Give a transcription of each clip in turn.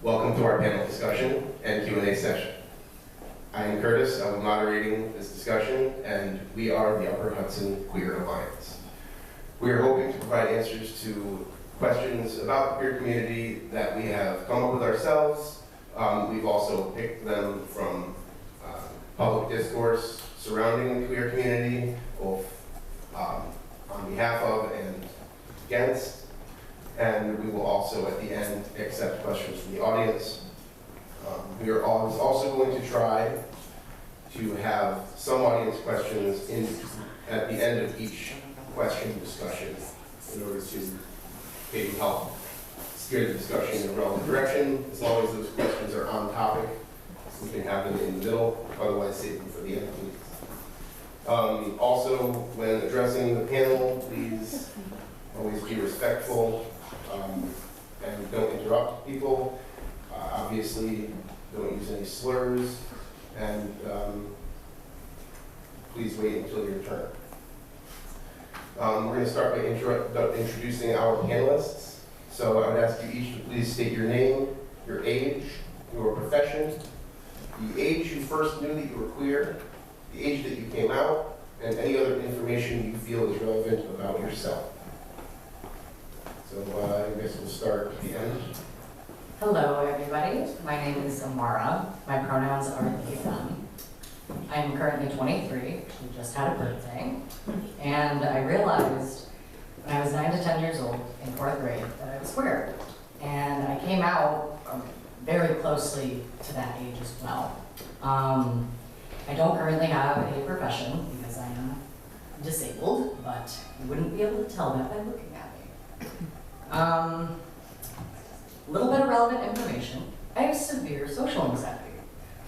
Welcome to our panel discussion and Q&A session. I am Curtis, I will be moderating this discussion, and we are the Upper Hudson Queer Alliance. We are hoping to provide answers to questions about the queer community that we have come up with ourselves. We've also picked them from public discourse surrounding the queer community, both on behalf of and against. And we will also, at the end, accept questions from the audience. We are also going to try to have some audience questions at the end of each question discussion in order to maybe help steer the discussion in a relevant direction. As long as those questions are on topic, we can have them in the middle, otherwise save them for the end, please. Also, when addressing the panel, please always be respectful and don't interrupt people. Obviously, don't use any slurs, and please wait until your turn. We're going to start by introducing our panelists. So I would ask you each to please state your name, your age, your profession, the age you first knew that you were queer, the age that you came out, and any other information you feel is relevant about yourself. So I guess we'll start at the end. Hello, everybody. My name is Amara. My pronouns are they, them. I am currently 23. We just had a birthday. And I realized when I was 9 to 10 years old in 4th grade that I was queer. And I came out very closely to that age as well. I don't currently have a profession because I am disabled, but you wouldn't be able to tell that by looking at me. A little bit of relevant information. I have severe social anxiety.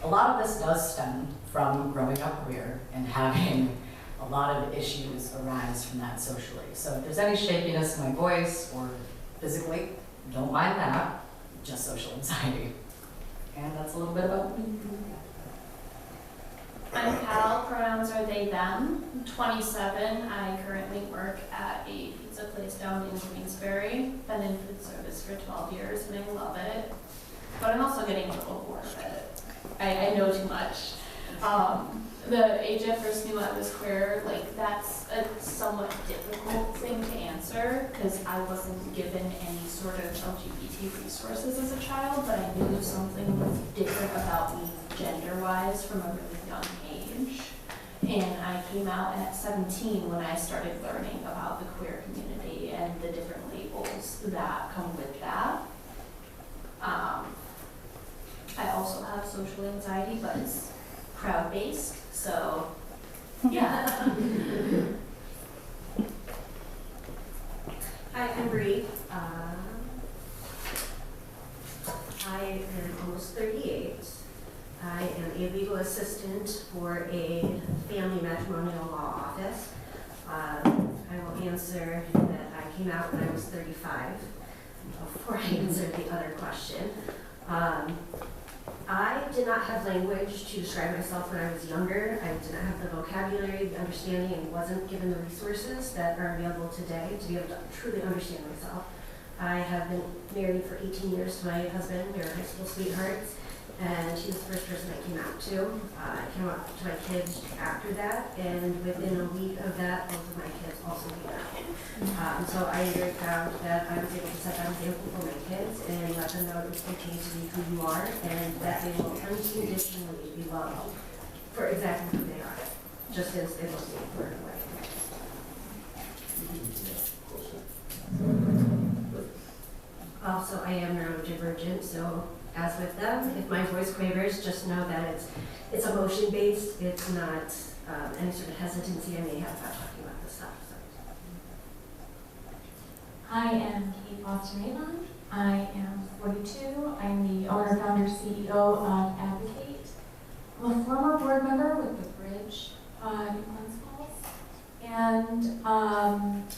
A lot of this does stem from growing up queer and having a lot of issues arise from that socially. So if there's any shakiness in my voice or physically, don't mind that, just social anxiety. And that's a little bit about me. I'm Cal, pronouns are they, them. I'm 27, I currently work at a pizza place down in Queensbury. Been in food service for 12 years and I love it. But I'm also getting a little bored of it. I know too much. The age I first knew I was queer, like that's a somewhat difficult thing to answer because I wasn't given any sort of LGBT resources as a child, but I knew something was different about me gender-wise from a really young age. And I came out at 17 when I started learning about the queer community and the different labels that come with that. I also have social anxiety, but it's crowd-based, so yeah. Hi, I'm Bree. I am almost 38. I am a legal assistant for a family matrimonial law office. I will answer that I came out when I was 35 before I answer the other question. I did not have language to describe myself when I was younger. I did not have the vocabulary, the understanding, and wasn't given the resources that are available today to be able to truly understand myself. I have been married for 18 years to my husband. We were high school sweethearts, and he was the first person I came out to. I came out to my kids after that, and within a week of that, both of my kids also came out. So I am very proud that I was able to set that example for my kids and let them know it's okay to be who you are and that they will unconditionally be loved for exactly who they are, just as they love me for who I am. Also, I am neurodivergent, so as with them, if my voice quavers, just know that it's emotion-based. It's not any sort of hesitancy I may have about talking about this stuff. So. I am Kate Foster-Avon. I am 42. I'm the owner, founder, CEO of Advocate. I'm a former board member with the Bridge New Principles and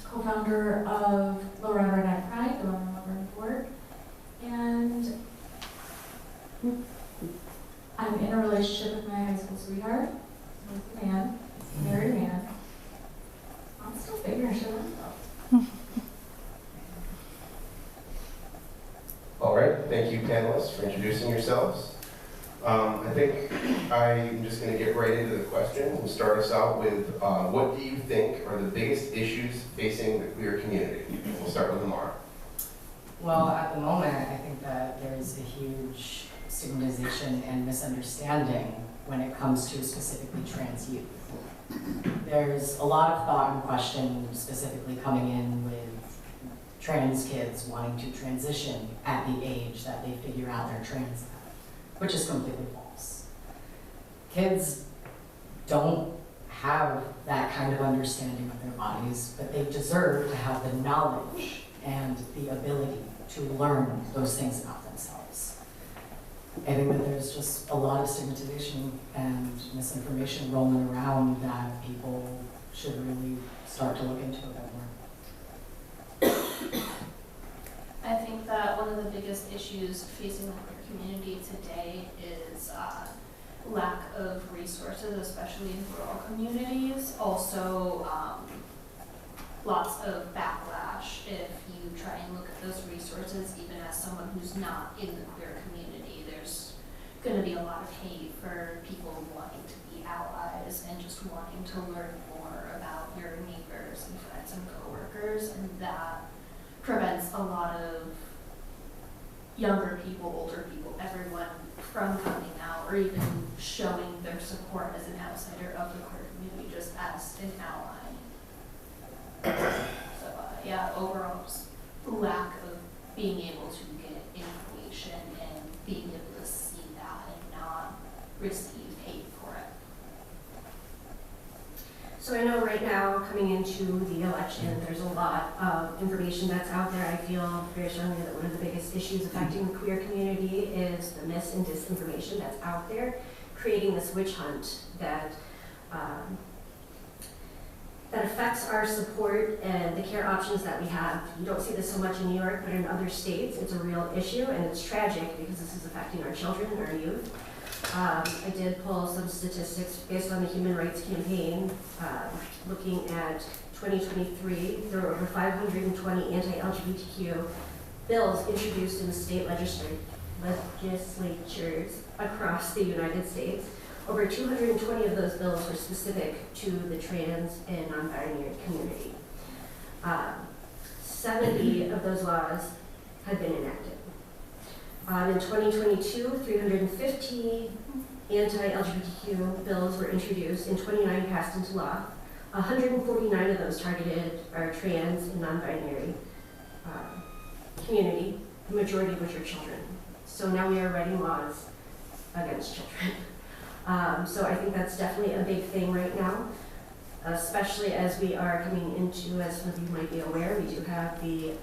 co-founder of Low Run Red Eye Pride, the Low Run Board. And I'm in a relationship with my high school sweetheart, with a man, married man. I'm still figuring shit out. All right, thank you panelists for introducing yourselves. I think I'm just going to get right into the questions and start us out with what do you think are the biggest issues facing the queer community? And we'll start with Amara. Well, at the moment, I think that there's a huge stigmatization and misunderstanding when it comes to specifically trans youth. There's a lot of thought and question specifically coming in with trans kids wanting to transition at the age that they figure out they're trans at, which is completely false. Kids don't have that kind of understanding of their bodies, but they deserve to have the knowledge and the ability to learn those things about themselves. I think that there's just a lot of stigmatization and misinformation rolling around that people should really start to look into a bit more. I think that one of the biggest issues facing the queer community today is lack of resources, especially in rural communities. Also, lots of backlash if you try and look at those resources, even as someone who's not in the queer community. There's going to be a lot of hate for people wanting to be allies and just wanting to learn more about your neighbors and friends and coworkers, and that prevents a lot of younger people, older people, everyone from coming out or even showing their support as an outsider of the queer community, just as an ally. So yeah, overall just lack of being able to get information and being able to see that and not receive hate for it. So I know right now, coming into the election, there's a lot of information that's out there. I feel very strongly that one of the biggest issues affecting the queer community is the mis and disinformation that's out there, creating this witch hunt that that affects our support and the care options that we have. You don't see this so much in New York, but in other states, it's a real issue, and it's tragic because this is affecting our children and our youth. I did pull some statistics based on the Human Rights Campaign, looking at 2023. There were over 520 anti-LGBTQ bills introduced in the state legislatures across the United States. Over 220 of those bills were specific to the trans and non-binary community. 70 of those laws had been enacted. In 2022, 350 anti-LGBTQ bills were introduced and 29 passed into law. 149 of those targeted our trans and non-binary community, the majority of which are children. So now we are writing laws against children. So I think that's definitely a big thing right now, especially as we are coming into, as some of you might be aware, we do have the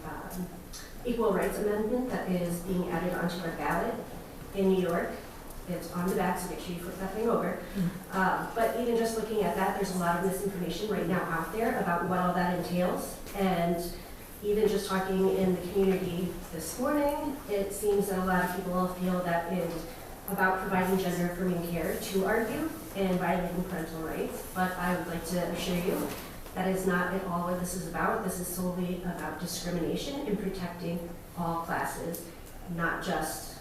Equal Rights Amendment that is being added onto our ballot in New York. It's on the back, so make sure you flip that thing over. But even just looking at that, there's a lot of misinformation right now out there about what all that entails. And even just talking in the community this morning, it seems that a lot of people feel that it is about providing gender-affirming care to our youth and violating parental rights. But I would like to assure you that is not at all what this is about. This is solely about discrimination and protecting all classes, not just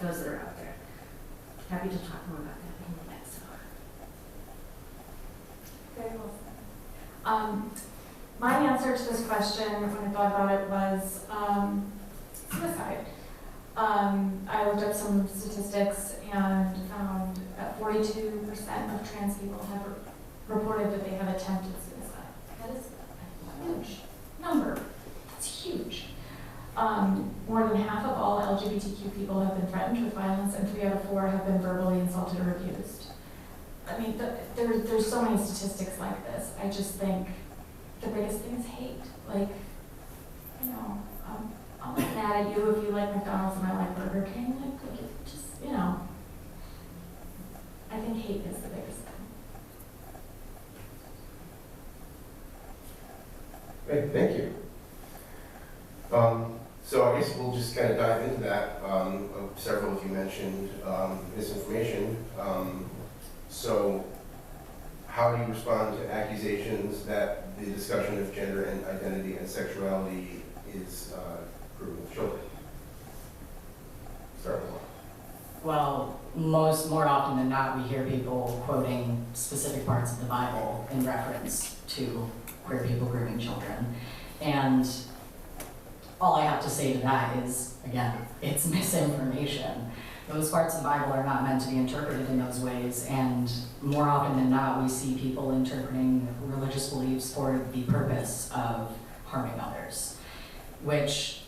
those that are out there. Happy to talk more about that in a minute. So. Very well said. My answer to this question, when I thought about it, was suicide. I looked up some statistics and found that 42% of trans people have reported that they have attempted suicide. That is a huge number. It's huge. More than half of all LGBTQ people have been threatened with violence, and 3 out of 4 have been verbally insulted or abused. I mean, there's so many statistics like this. I just think the biggest thing is hate. Like, you know, I'm not mad at you if you like McDonald's and I like Burger King. Like just, you know, I think hate is the biggest thing. Great, thank you. So I guess we'll just kind of dive into that. Several of you mentioned misinformation. So how do you respond to accusations that the discussion of gender and identity and sexuality is grooming children? Well, more often than not, we hear people quoting specific parts of the Bible in reference to queer people grooming children. And all I have to say to that is, again, it's misinformation. Those parts of the Bible are not meant to be interpreted in those ways, and more often than not, we see people interpreting religious beliefs for the purpose of harming others. Which,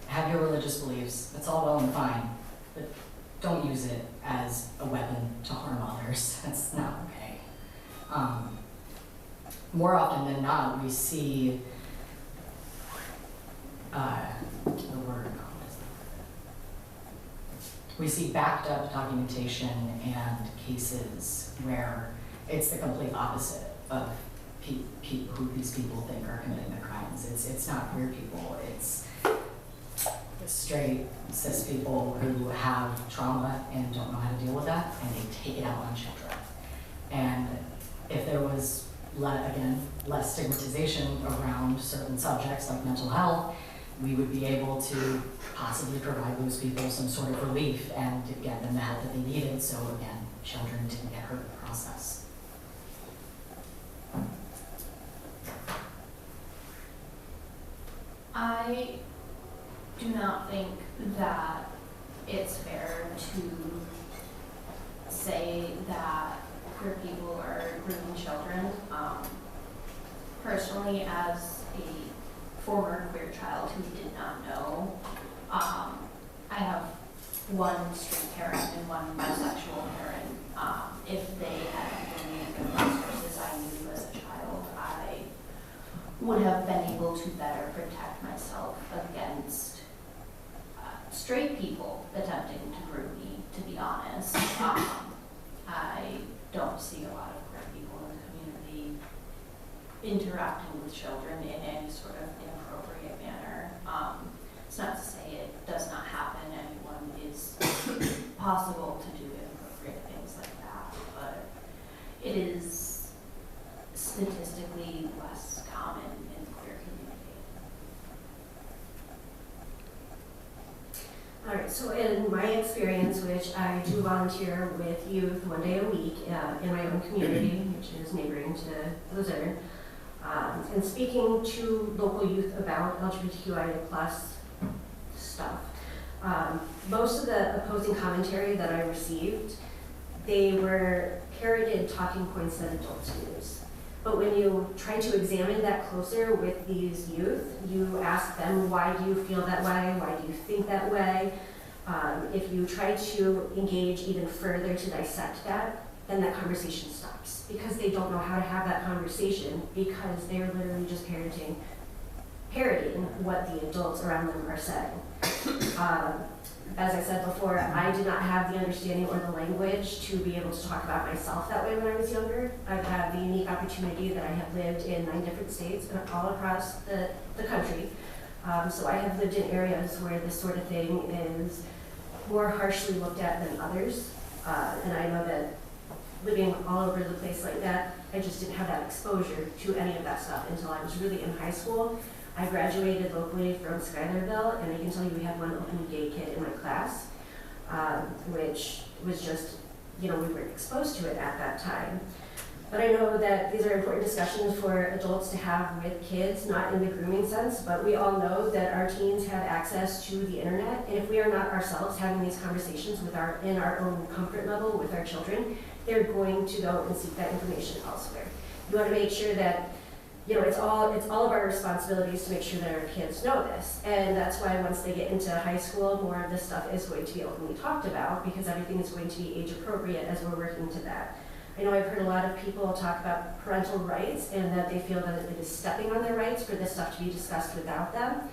have your religious beliefs, that's all well and fine, but don't use it as a weapon to harm others. That's not okay. More often than not, we see we see backed up documentation and cases where it's the complete opposite of who these people think are committing the crimes. It's not queer people, it's straight cis people who have trauma and don't know how to deal with that, and they take it out on children. And if there was, less stigmatization around certain subjects like mental health, we would be able to possibly provide those people some sort of relief and to get them the help that they needed, so again, children didn't get hurt in the process. I do not think that it's fair to say that queer people are grooming children. Personally, as a former queer child who did not know, I have one straight parent and one bisexual parent. If they had given me the resources I knew as a child, I would have been able to better protect myself against straight people attempting to groom me, to be honest. I don't see a lot of queer people in the community interacting with children in any sort of inappropriate manner. It's not to say it does not happen. Anyone is possible to do inappropriate things like that, but it is statistically less common in the queer community. All right, so in my experience, which I do volunteer with youth 1 day a week in my own community, which is neighboring to Luzerne, and speaking to local youth about LGBTQIA plus stuff, most of the opposing commentary that I received, they were parroted talking points that adults use. But when you try to examine that closer with these youth, you ask them, why do you feel that way? Why do you think that way? If you try to engage even further to dissect that, then that conversation stops because they don't know how to have that conversation because they're literally just parroting what the adults around them are saying. As I said before, I did not have the understanding or the language to be able to talk about myself that way when I was younger. I've had the unique opportunity that I have lived in 9 different states all across the country. So I have lived in areas where this sort of thing is more harshly looked at than others. And I know that living all over the place like that, I just didn't have that exposure to any of that stuff until I was really in high school. I graduated locally from Schuylerville, and I can tell you we had one openly gay kid in my class, which was just, we weren't exposed to it at that time. But I know that these are important discussions for adults to have with kids, not in the grooming sense, but we all know that our teens have access to the internet, and if we are not ourselves having these conversations in our own comfort level with our children, they're going to go and seek that information elsewhere. You want to make sure that it's all of our responsibilities to make sure that our kids know this. And that's why once they get into high school, more of this stuff is going to be openly talked about because everything is going to be age appropriate as we're working to that. I know I've heard a lot of people talk about parental rights and that they feel that it is stepping on their rights for this stuff to be discussed without them.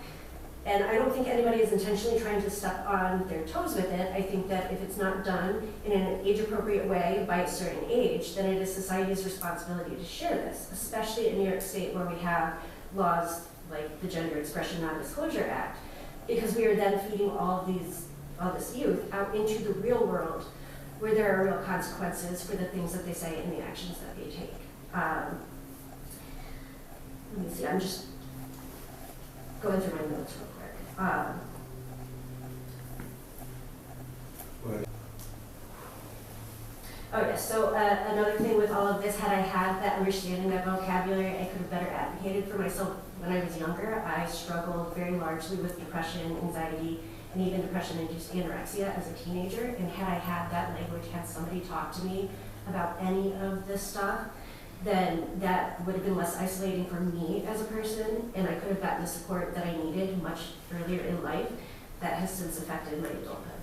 And I don't think anybody is intentionally trying to step on their toes with it. I think that if it's not done in an age-appropriate way by a certain age, then it is society's responsibility to share this, especially in New York State where we have laws like the Gender Expression Non-Disclosure Act, because we are then feeding all this youth out into the real world where there are real consequences for the things that they say and the actions that they take. Let me see, I'm just going through my notes real quick. Oh yes, so another thing with all of this, had I had that understanding, that vocabulary, I could have better advocated for myself when I was younger. I struggled very largely with depression, anxiety, and even depression-induced anorexia as a teenager. And had I had that language, had somebody talk to me about any of this stuff, then that would have been less isolating for me as a person, and I could have gotten the support that I needed much earlier in life. That has since affected my adulthood.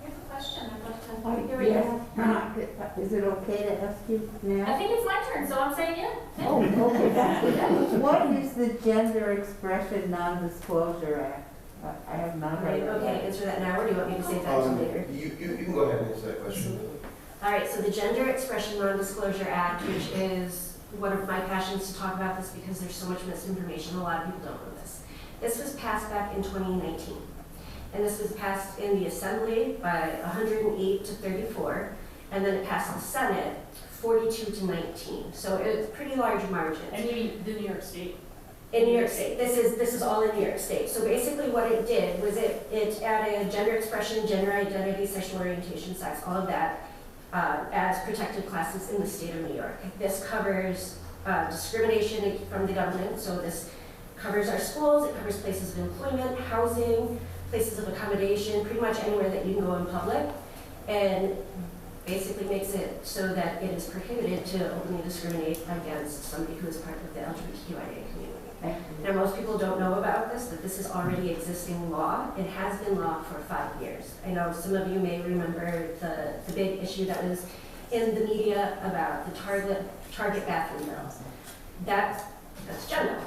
I have a question. I'd love to Yeah. Is it okay to ask you now? I think it's my turn, so I'm saying yeah. Oh, okay. What is the Gender Expression Non-Disclosure Act? I have not heard of Okay, that. answer that now, or do you want me to save that till later? You can go ahead and answer that question. All right, so the Gender Expression Non-Disclosure Act, which is one of my passions to talk about this because there's so much misinformation, a lot of people don't know this. This was passed back in 2019. And this was passed in the Assembly by 108 to 34, and then it passed the Senate 42 to 19. So it's pretty large margins. And you mean the New York State? In New York State, this is all in New York State. So basically what it did was it added gender expression, gender identity, sexual orientation, sex, all of that as protected classes in the state of New York. This covers discrimination from the government, so this covers our schools, it covers places of employment, housing, places of accommodation, pretty much anywhere that you can go in public, and basically makes it so that it is prohibited to openly discriminate against somebody who is part of the LGBTQIA community. Now, most people don't know about this, that this is already existing law. It has been law for 5 years. I know some of you may remember the big issue that was in the media about the Target bathroom bills. That's GENDA.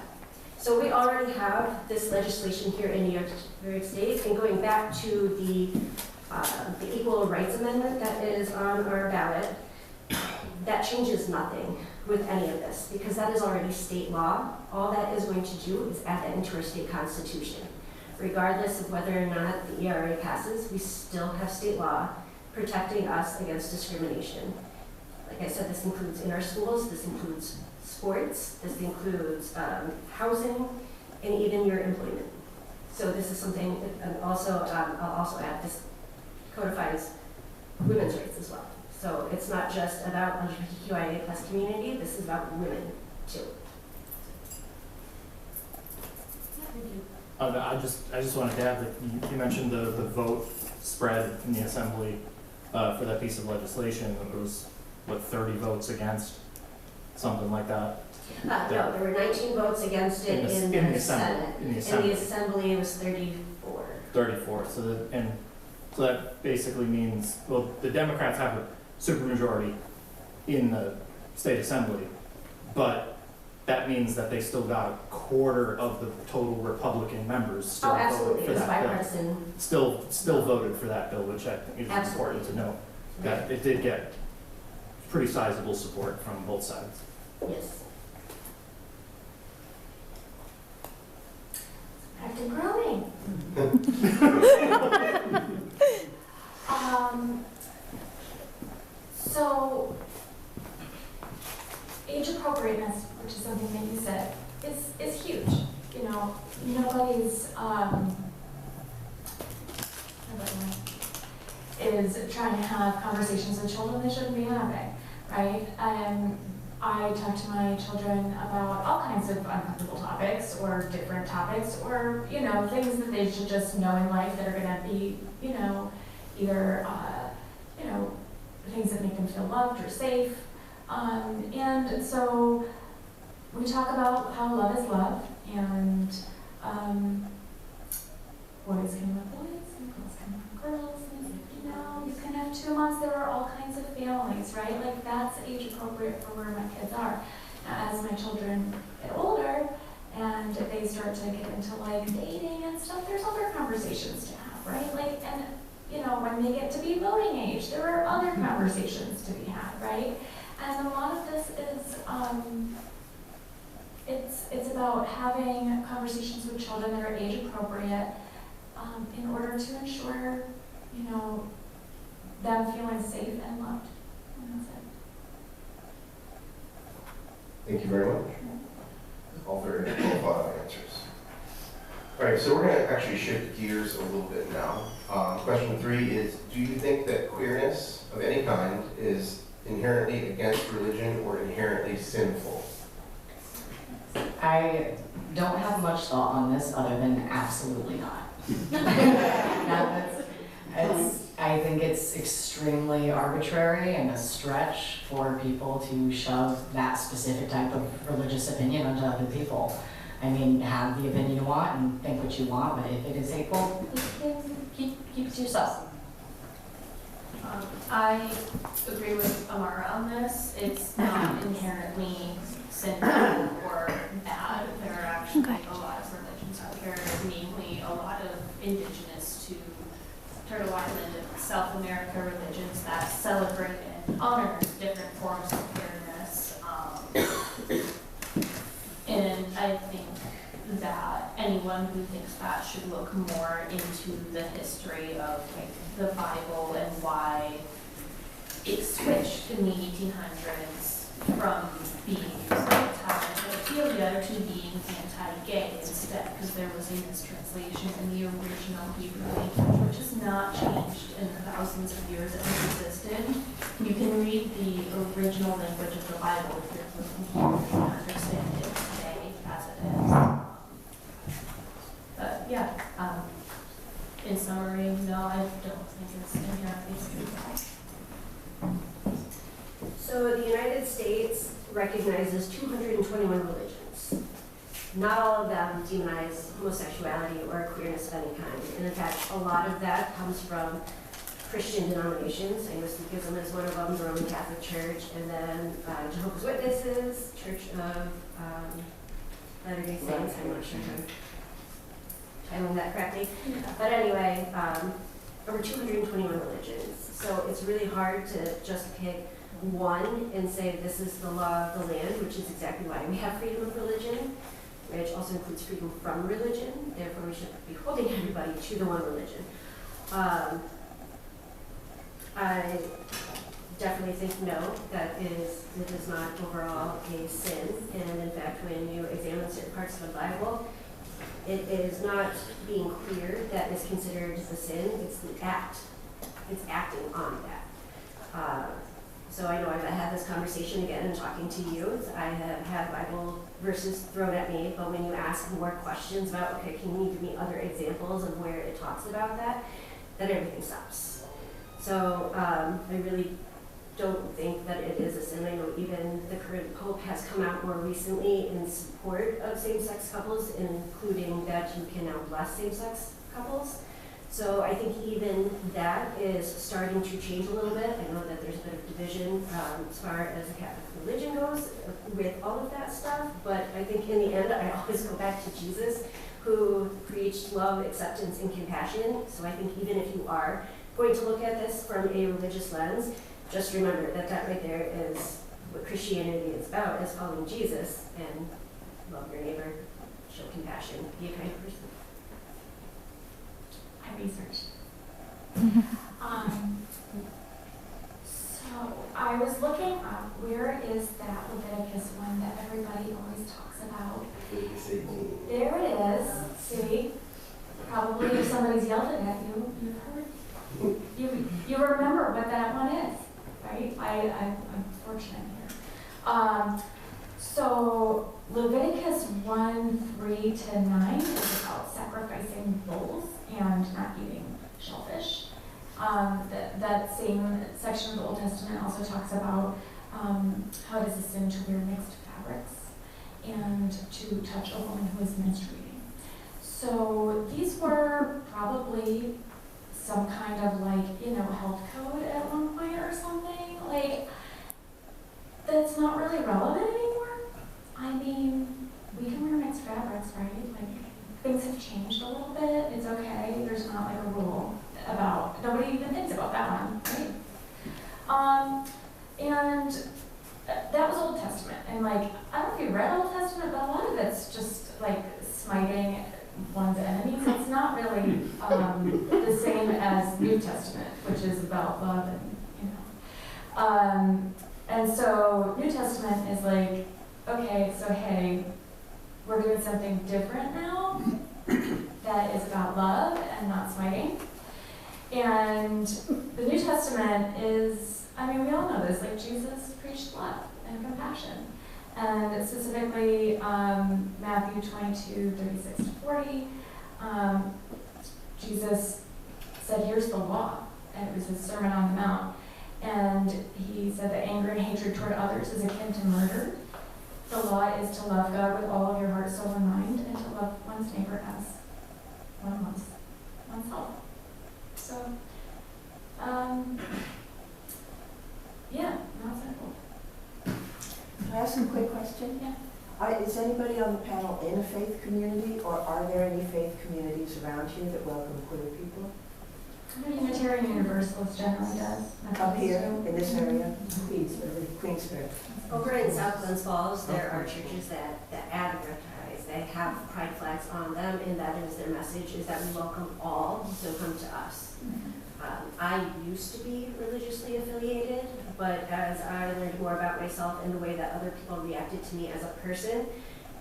So we already have this legislation here in New York State, and going back to the Equal Rights Amendment that is on our ballot, that changes nothing with any of this, because that is already state law. All that is going to do is add that into our state constitution. Regardless of whether or not the ERA passes, we still have state law protecting us against discrimination. Like I said, this includes in our schools, this includes sports, this includes housing, and even your employment. So this is something, and also, I'll also add, this codifies women's rights as well. So it's not just about LGBTQIA plus community, this is about women too. I just wanted to add that you mentioned the vote spread in the Assembly for that piece of legislation. It was, what, 30 votes against, something like that? No, there were 19 votes against it in the Senate. In the In Assembly. the Assembly, it was 34. 34. So that basically means, well, the Democrats have a supermajority in the state assembly, but that means that they still got a quarter of the total Republican members still voted Absolutely, for it was that bill. bipartisan. Still voted for that bill, which I think is important to note. That it did get pretty sizable support from both sides. Yes. Back to grooming. So, age appropriateness, which is something that you said, is huge. You know, nobody's is trying to have conversations with children they shouldn't be having, right? I talk to my children about all kinds of uncomfortable topics or different topics or, you know, things that they should just know in life that are going to be, you know, either, you know, things that make them feel loved or safe. And so we talk about how love is love, and boys can love boys and girls can love girls, and you know, you can have 2 months. There are all kinds of families, right? Like that's age appropriate for where my kids are. Now, as my children get older and they start to get into like dating and stuff, there's other conversations to have, right? Like, and you know, when they get to be voting age, there are other conversations to be had, right? And a lot of this is, it's about having conversations with children that are age appropriate in order to ensure, you know, them feeling safe and loved. And that's it. Thank you very much. All very qualified answers. All right, so we're going to actually shift gears a little bit now. Question 3 is, do you think that queerness of any kind is inherently against religion or inherently sinful? I don't have much thought on this other than absolutely not. I think it's extremely arbitrary and a stretch for people to shove that specific type of religious opinion onto other people. I mean, have the opinion you want and think what you want, but if it is hateful, keep it to yourself. I agree with Amara on this. It's not inherently sinful or bad. There are actually a lot of religions out here, namely a lot of indigenous to Turtle Island and South America religions that celebrate and honor different forms of queerness. And I think that anyone who thinks that should look more into the history of like the Bible and why it switched in the 1800s from being pedophilia to being anti-gay instead, because there was a mistranslation in the original Hebrew language, which has not changed in the thousands of years it has existed. You can read the original language of the Bible if you're looking Hebrew and understand it today as it is. But yeah, in summary, no, I don't think it's inherently sinful. So the United States recognizes 221 religions. Not all of them demonize homosexuality or queerness of any kind. And in fact, a lot of that comes from Christian denominations. Anglicanism is one of them, the Roman Catholic Church, and then Jehovah's Witnesses, Church of Latter-day Saints. I'm not sure if I'm titling that correctly. But anyway, over 221 religions. So it's really hard to just pick one and say this is the law of the land, which is exactly why we have freedom of religion, which also includes freedom from religion. Therefore, we should be holding everybody to the one religion. I definitely think no, it is not overall a sin. And in fact, when you examine certain parts of the Bible, it is not being queer that is considered a sin. It's the act. It's acting on that. So I know I've had this conversation again in talking to youth. I have had Bible verses thrown at me, but when you ask more questions about, okay, can you give me other examples of where it talks about that, then everything stops. So I really don't think that it is a sin. I know even the current Pope has come out more recently in support of same-sex couples, including that you can now bless same-sex couples. So I think even that is starting to change a little bit. I know that there's a bit of division as far as the Catholic religion goes with all of that stuff, but I think in the end I always go back to Jesus, who preached love, acceptance, and compassion. So I think even if you are going to look at this from a religious lens, just remember that that right there is what Christianity is about, is following Jesus and love your neighbor, show compassion, be a kind person. I researched. So I was looking up, where is that Leviticus one that everybody always talks about? There it is. See? Probably if somebody's yelled it at you, you've heard. You remember what that one is, right? I'm fortunate here. So Leviticus 1:3-9 is about sacrificing bulls and not eating shellfish. That same section of the Old Testament also talks about how it is a sin to wear mixed fabrics and to touch a woman who is menstruating. So these were probably some kind of health code at one point or something. That's not really relevant anymore. I mean, we can wear mixed fabrics, right? Things have changed a little bit. It's okay. There's not a rule about, nobody even thinks about that one, right? And that was Old Testament. And I don't know if you read Old Testament, but a lot of it's just smiting one's enemies. It's not really the same as New Testament, which is about love and, and so New Testament is okay, so hey, we're doing something different now. that is about love and not smiting. And the New Testament is, I mean, we all know this, like Jesus preached love and compassion. And specifically, Matthew 22:36-40, Jesus said, here's the law. And it was his Sermon on the Mount. And he said that anger and hatred toward others is akin to murder. The law is to love God with all of your heart, soul, and mind, and to love one's neighbor as oneself. So, yeah, not simple. Can I ask a quick question? Yeah. Is anybody on the panel in a faith community, or are there any faith communities around here that welcome queer people? The Unitarian Universalist generally does. Up here, in this area? Queensbury. Over in South Glens Falls, there are churches that advertise, they have pride flags on them, and that is their message, is that we welcome all, so come to us. I used to be religiously affiliated, but as I learned more about myself and the way that other people reacted to me as a person,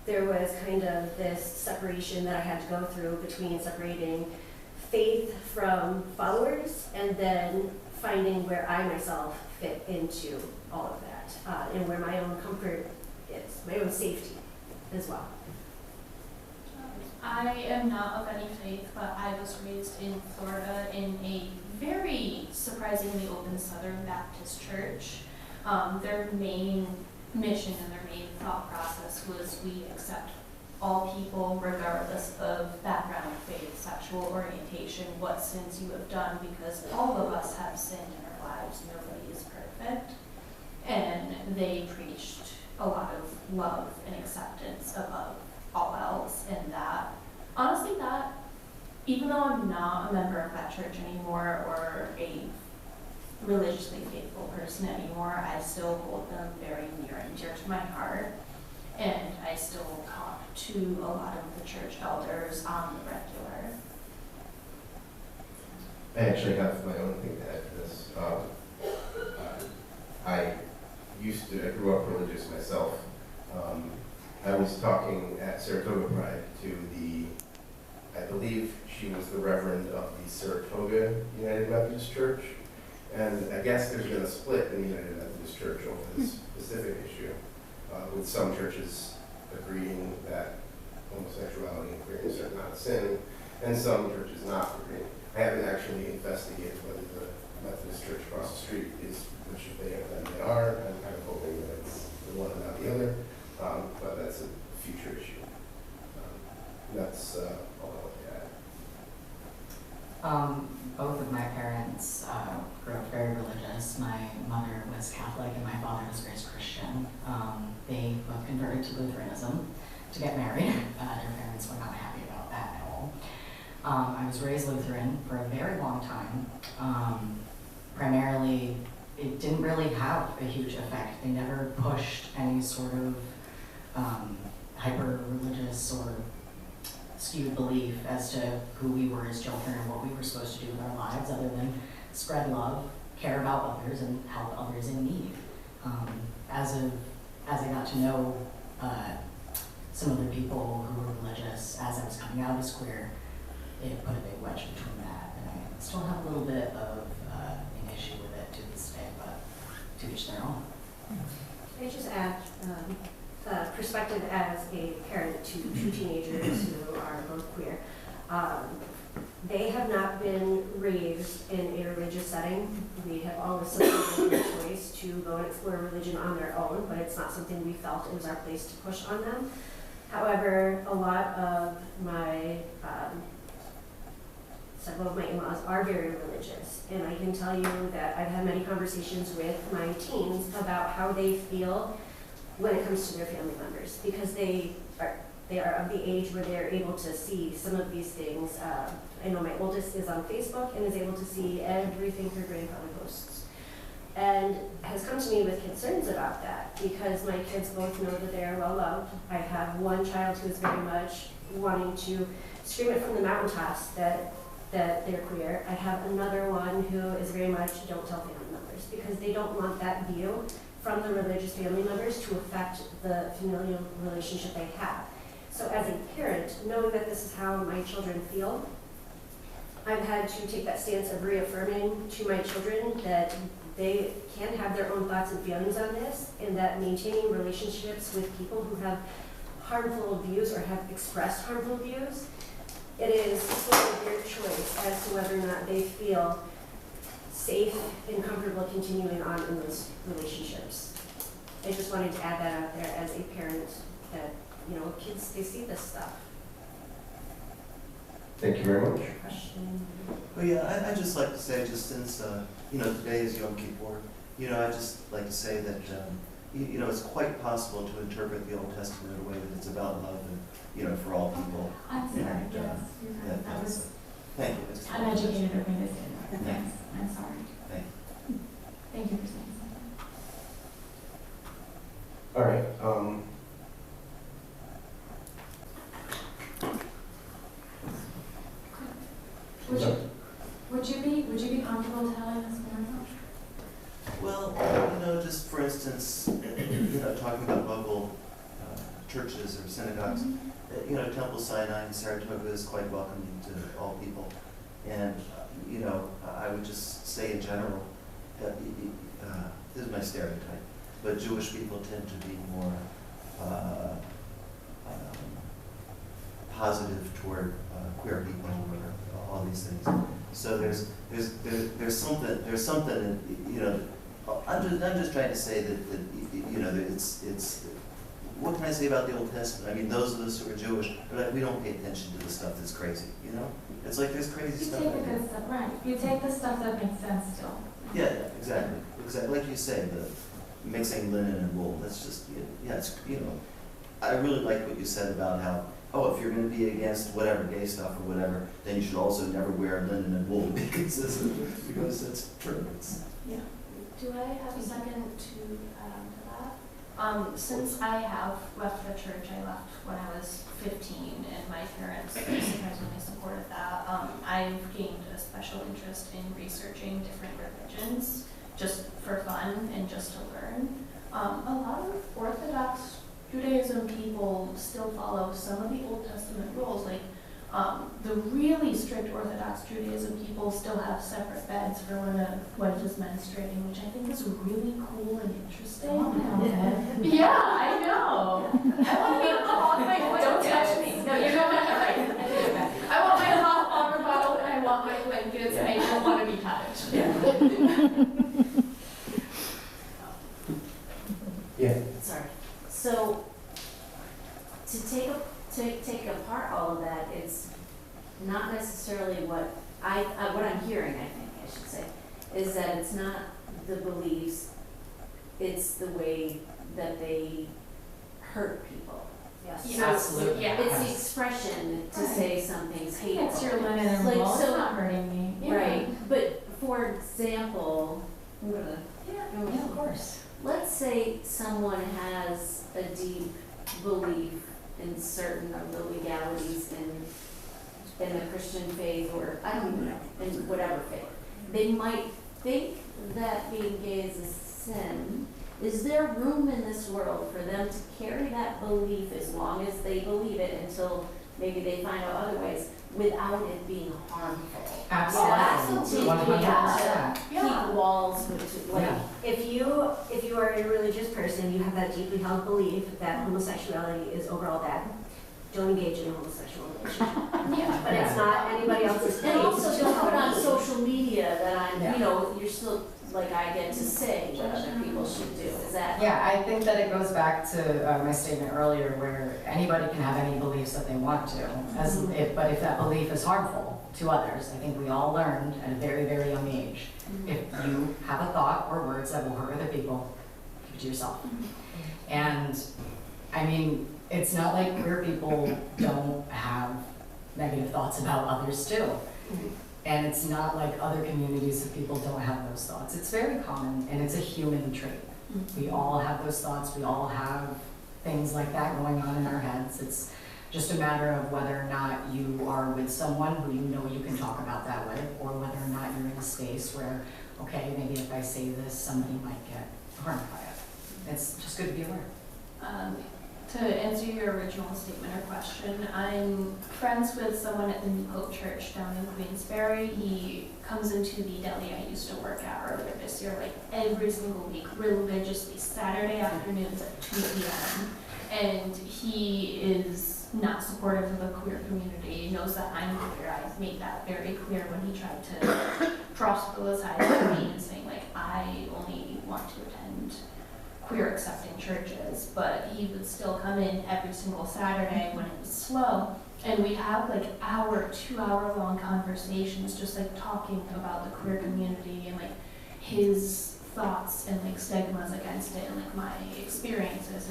there was kind of this separation that I had to go through between separating faith from followers and then finding where I myself fit into all of that, and where my own comfort is, my own safety as well. I am not of any faith, but I was raised in Florida in a very surprisingly open Southern Baptist church. Their main mission and their main thought process was we accept all people regardless of background, faith, sexual orientation, what sins you have done, because all of us have sinned in our lives. Nobody is perfect. And they preached a lot of love and acceptance above all else, and that, honestly, that, even though I'm not a member of that church anymore or a religiously faithful person anymore, I still hold them very near and dear to my heart, and I still talk to a lot of the church elders on the regular. I actually have my own thing to add to this. I grew up religious myself. I was talking at Saratoga Pride to I believe she was the Reverend of the Saratoga United Methodist Church. And I guess there's been a split in the United Methodist Church over this specific issue, with some churches agreeing that homosexuality and queerness are not a sin, and some churches not agreeing. I haven't actually investigated whether the Methodist Church across the street is which of they are. I'm kind of hoping that it's the one and not the other, but that's a future issue. That's all I want to add. Both of my parents grew up very religious. My mother was Catholic and my father was raised Christian. They both converted to Lutheranism to get married. Their parents were not happy about that at all. I was raised Lutheran for a very long time. Primarily, it didn't really have a huge effect. They never pushed any sort of hyper-religious or skewed belief as to who we were as children and what we were supposed to do with our lives, other than spread love, care about others, and help others in need. As I got to know some of the people who were religious as I was coming out as queer, it put a big wedge between that, and I still have a little bit of an issue with it to this day, but to each their own. Can I just add perspective as a parent to two teenagers who are both queer? They have not been raised in a religious setting. We have always supported their choice to go and explore religion on their own, but it's not something we felt it was our place to push on them. However, a lot of my several of my in-laws are very religious, and I can tell you that I've had many conversations with my teens about how they feel when it comes to their family members, because they are of the age where they're able to see some of these things. I know my oldest is on Facebook and is able to see everything her grandfather posts, and has come to me with concerns about that, because my kids both know that they are well loved. I have one child who is very much wanting to scream it from the mountaintops that they're queer. I have another one who is very much don't tell family members, because they don't want that view from the religious family members to affect the familial relationship they have. So as a parent, knowing that this is how my children feel, I've had to take that stance of reaffirming to my children that they can have their own thoughts and feelings on this, and that maintaining relationships with people who have harmful views or have expressed harmful views, it is solely their choice as to whether or not they feel safe and comfortable continuing on in those relationships. I just wanted to add that out there as a parent that, you know, kids, they see this stuff. Thank you very much. Question? Well, yeah, I'd just like to say, just since, you know, today is Yom Kippur, you know, I'd just like to say that, you know, it's quite possible to interpret the Old Testament in a way that it's about love and, you know, for all people. I'm sorry, And, yes, you're right. That was Thank you. It's- uneducated of me to say that. Yes, I'm sorry. Thank Thank you for saying something. All right, Would you be comfortable telling us more about? Well, you know, just for instance, you know, talking about local churches or synagogues, you know, Temple Sinai in Saratoga is quite welcoming to all people. And, you know, I would just say in general, this is my stereotype, but Jewish people tend to be more positive toward queer people or all these things. So there's something in, you know, I'm just trying to say that you know, it's what can I say about the Old Testament? I mean, those of us who are Jewish, we don't pay attention to the stuff that's crazy, you know? It's like there's crazy You stuff. take the good stuff, right. You take the stuff that makes sense still. Yeah, exactly. Like you say, the mixing linen and wool, that's just, yeah, it's, you know, I really like what you said about how, oh, if you're going to be against whatever, gay stuff or whatever, then you should also never wear linen and wool because it's true. Yeah. Do I have a second to add on to that? Since I have left the church, I left when I was 15, and my parents surprisingly supported that. I've gained a special interest in researching different religions, just for fun and just to learn. A lot of Orthodox Judaism people still follow some of the Old Testament rules, like the really strict Orthodox Judaism people still have separate beds for when a wife is menstruating, which I think is really cool and interesting. Yeah, I know. I want to be able to hold my don't touch me. No, you're not right. I want my hot water bottle and I want my blankets and I don't want to be touched. yeah. Sorry. So, to take apart all of that, it's not necessarily what I'm hearing, I think I should say, is that it's not the beliefs, it's the way that they hurt people. Yes. Yeah, absolutely. Yeah. It's the expression to say something's hateful. It's your linen and Like, wool, it's so- not hurting me. Right, but for example, I'm gonna Yeah, of course. let's say someone has a deep belief in certain of the legalities in the Christian faith, or I don't even know, in whatever faith. They might think that being gay is a sin. Is there room in this world for them to carry that belief as long as they believe it until maybe they find out other ways without it being harmful? Absolutely. Yeah, 100%. keep walls, which, like, Yeah. If you are a religious person, you have that deeply held belief that homosexuality is overall bad, don't engage in a homosexual relationship. Yeah. But it's not anybody else's faith. and also don't put on social. social media that I'm, Yeah. you know, you're still, like, I get to say what other people should do. Is that? Yeah, I think that it goes back to my statement earlier where anybody can have any beliefs that they want to, but if that belief is harmful to others, I think we all learned at a very, very young age, if you have a thought or words that will hurt other people, keep it to yourself. And, I mean, it's not like queer people don't have negative thoughts about others too. And it's not like other communities of people don't have those thoughts. It's very common and it's a human trait. We all have those thoughts. We all have things like that going on in our heads. It's just a matter of whether or not you are with someone who you know you can talk about that with, or whether or not you're in a space where, okay, maybe if I say this, somebody might get harmed by it. It's just good to be aware. To answer your original statement or question, I'm friends with someone at the New Hope Church down in Queensberry. He comes into the deli I used to work at earlier this year, like every single week, religiously, Saturday afternoons at 2 p.m. And he is not supportive of the queer community. He knows that I'm queer. I've made that very clear when he tried to proselytize to me and saying, like, I only want to attend queer accepting churches, but he would still come in every single Saturday when it was slow, and we'd have like 2-hour long conversations just like talking about the queer community and like his thoughts and like stigmas against it and like my experiences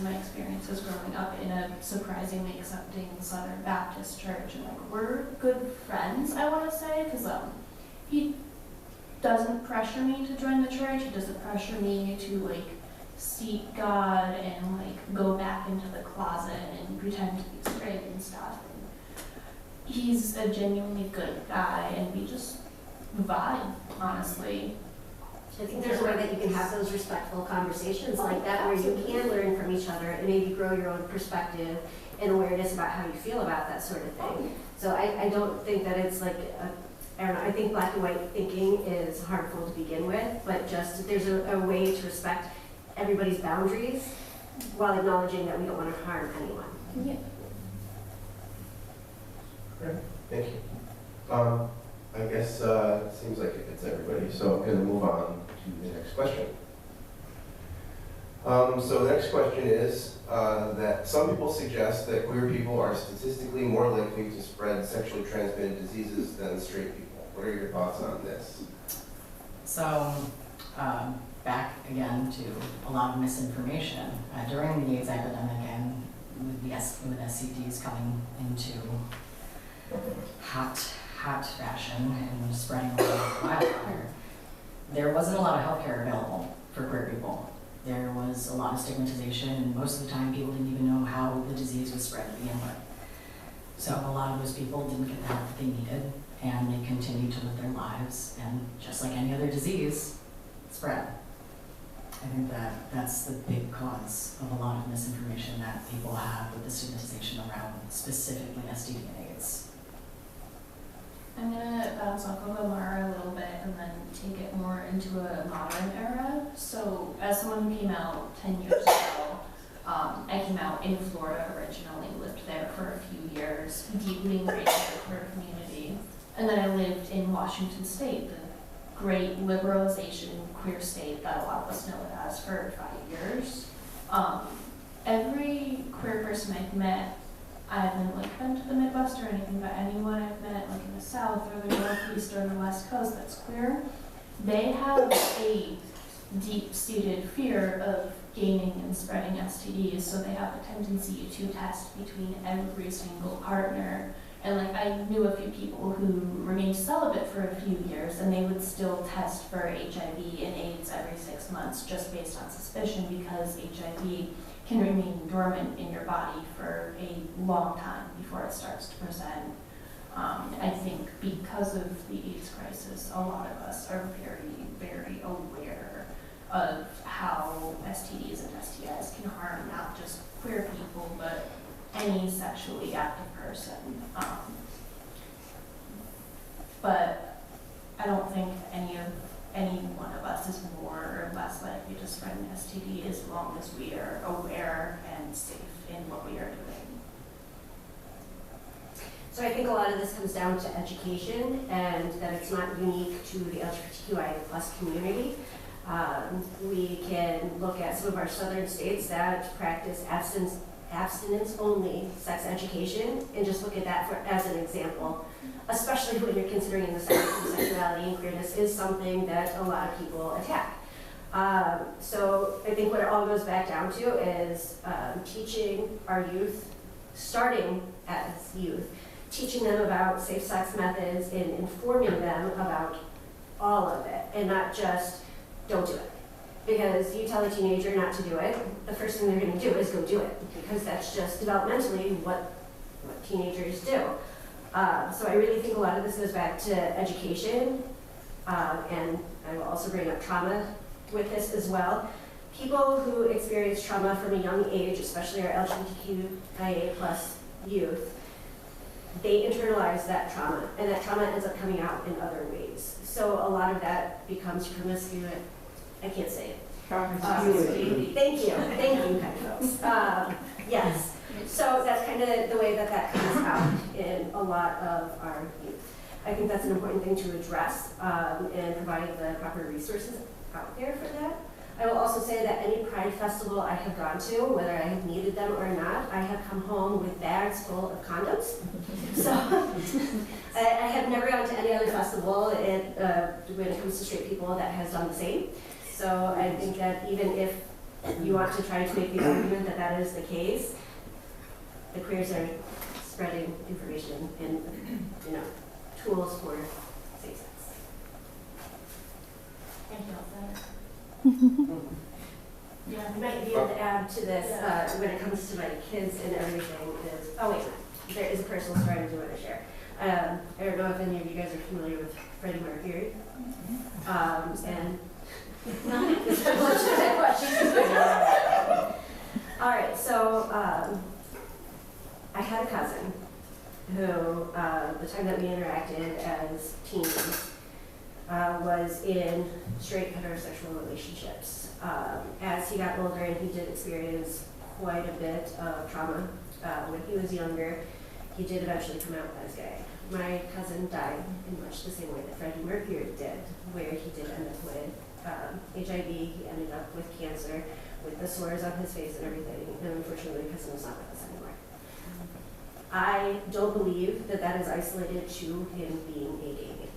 growing up in a surprisingly accepting Southern Baptist church. And like we're good friends, I want to say, because he doesn't pressure me to join the church. He doesn't pressure me to like seek God and like go back into the closet and pretend to be straight and stuff. And he's a genuinely good guy, and we just vibe, honestly. I think there's a way that you can have those respectful conversations like that, where you can learn from each other and maybe grow your own perspective and awareness about how you feel about that sort of thing. So I don't think that it's like I don't know, I think black and white thinking is harmful to begin with, but just there's a way to respect everybody's boundaries while acknowledging that we don't want to harm anyone. Yeah. Great, thank you. I guess it seems like it fits everybody, so I'm going to move on to the next question. So the next question is that some people suggest that queer people are statistically more likely to spread sexually transmitted diseases than straight people. What are your thoughts on this? So, back again to a lot of misinformation. During the AIDS epidemic and with STDs coming into hot fashion and spreading like wildfire, there wasn't a lot of healthcare available for queer people. There was a lot of stigmatization, and most of the time people didn't even know how the disease was spread to begin with. So a lot of those people didn't get the help that they needed, and they continued to live their lives, and just like any other disease, spread. I think that's the big cause of a lot of misinformation that people have with the stigmatization around specifically STD and AIDS. I'm gonna bounce off of Amara a little bit and then take it more into a modern era. So as someone who came out 10 years ago, I came out in Florida originally, lived there for a few years, deeply ingrained in the queer community. And then I lived in Washington State, the great liberalization queer state that a lot of us know it as, for 5 years. Every queer person I've met, I haven't like been to the Midwest or anything, but anyone I've met like in the South or the Northeast or the West Coast that's queer, they have a deep-seated fear of gaining and spreading STDs, so they have a tendency to test between every single partner. And like I knew a few people who remained celibate for a few years, and they would still test for HIV and AIDS every 6 months just based on suspicion, because HIV can remain dormant in your body for a long time before it starts to present. I think because of the AIDS crisis, a lot of us are very, very aware of how STDs and STIs can harm not just queer people, but any sexually active person. But I don't think any one of us is more or less likely to spread an STD as long as we are aware and safe in what we are doing. So I think a lot of this comes down to education, and that it's not unique to the LGBTQIA plus community. We can look at some of our southern states that practice abstinence-only sex education, and just look at that as an example, especially when you're considering the sexuality and queerness is something that a lot of people attack. So I think what it all goes back down to is teaching our youth, starting as youth, teaching them about safe sex methods and informing them about all of it, and not just don't do it. Because you tell a teenager not to do it, the first thing they're going to do is go do it, because that's just developmentally what teenagers do. So I really think a lot of this goes back to education, and I will also bring up trauma with this as well. people who experience trauma from a young age, especially our LGBTQIA plus youth, they internalize that trauma, and that trauma ends up coming out in other ways. So a lot of that becomes promiscuous. I can't say it. Promiscuity. Thank you, kind folks. Yes. So that's kind of the way that that comes out in a lot of our youth. I think that's an important thing to address and provide the proper resources out there for that. I will also say that any Pride festival I have gone to, whether I have needed them or not, I have come home with bags full of condoms. So I have never gone to any other festival when it comes to straight people that has done the same. So I think that even if you want to try to make the argument that that is the case, the queers are spreading information and tools for safe sex. Thank you, Elsa. Yeah, I might be able to add to this when it comes to my kids and everything is, oh wait, there is a personal story I do want to share. I don't know if any of you guys are familiar with Freddie Mercury. And all right, so I had a cousin who, the time that we interacted as teens, was in straight heterosexual relationships. As he got older, and he did experience quite a bit of trauma when he was younger, he did eventually come out as gay. My cousin died in much the same way that Freddie Mercury did, where he did end up with HIV, he ended up with cancer, with the sores on his face and everything, and unfortunately my cousin is not with us anymore. I don't believe that that is isolated to him being a gay man.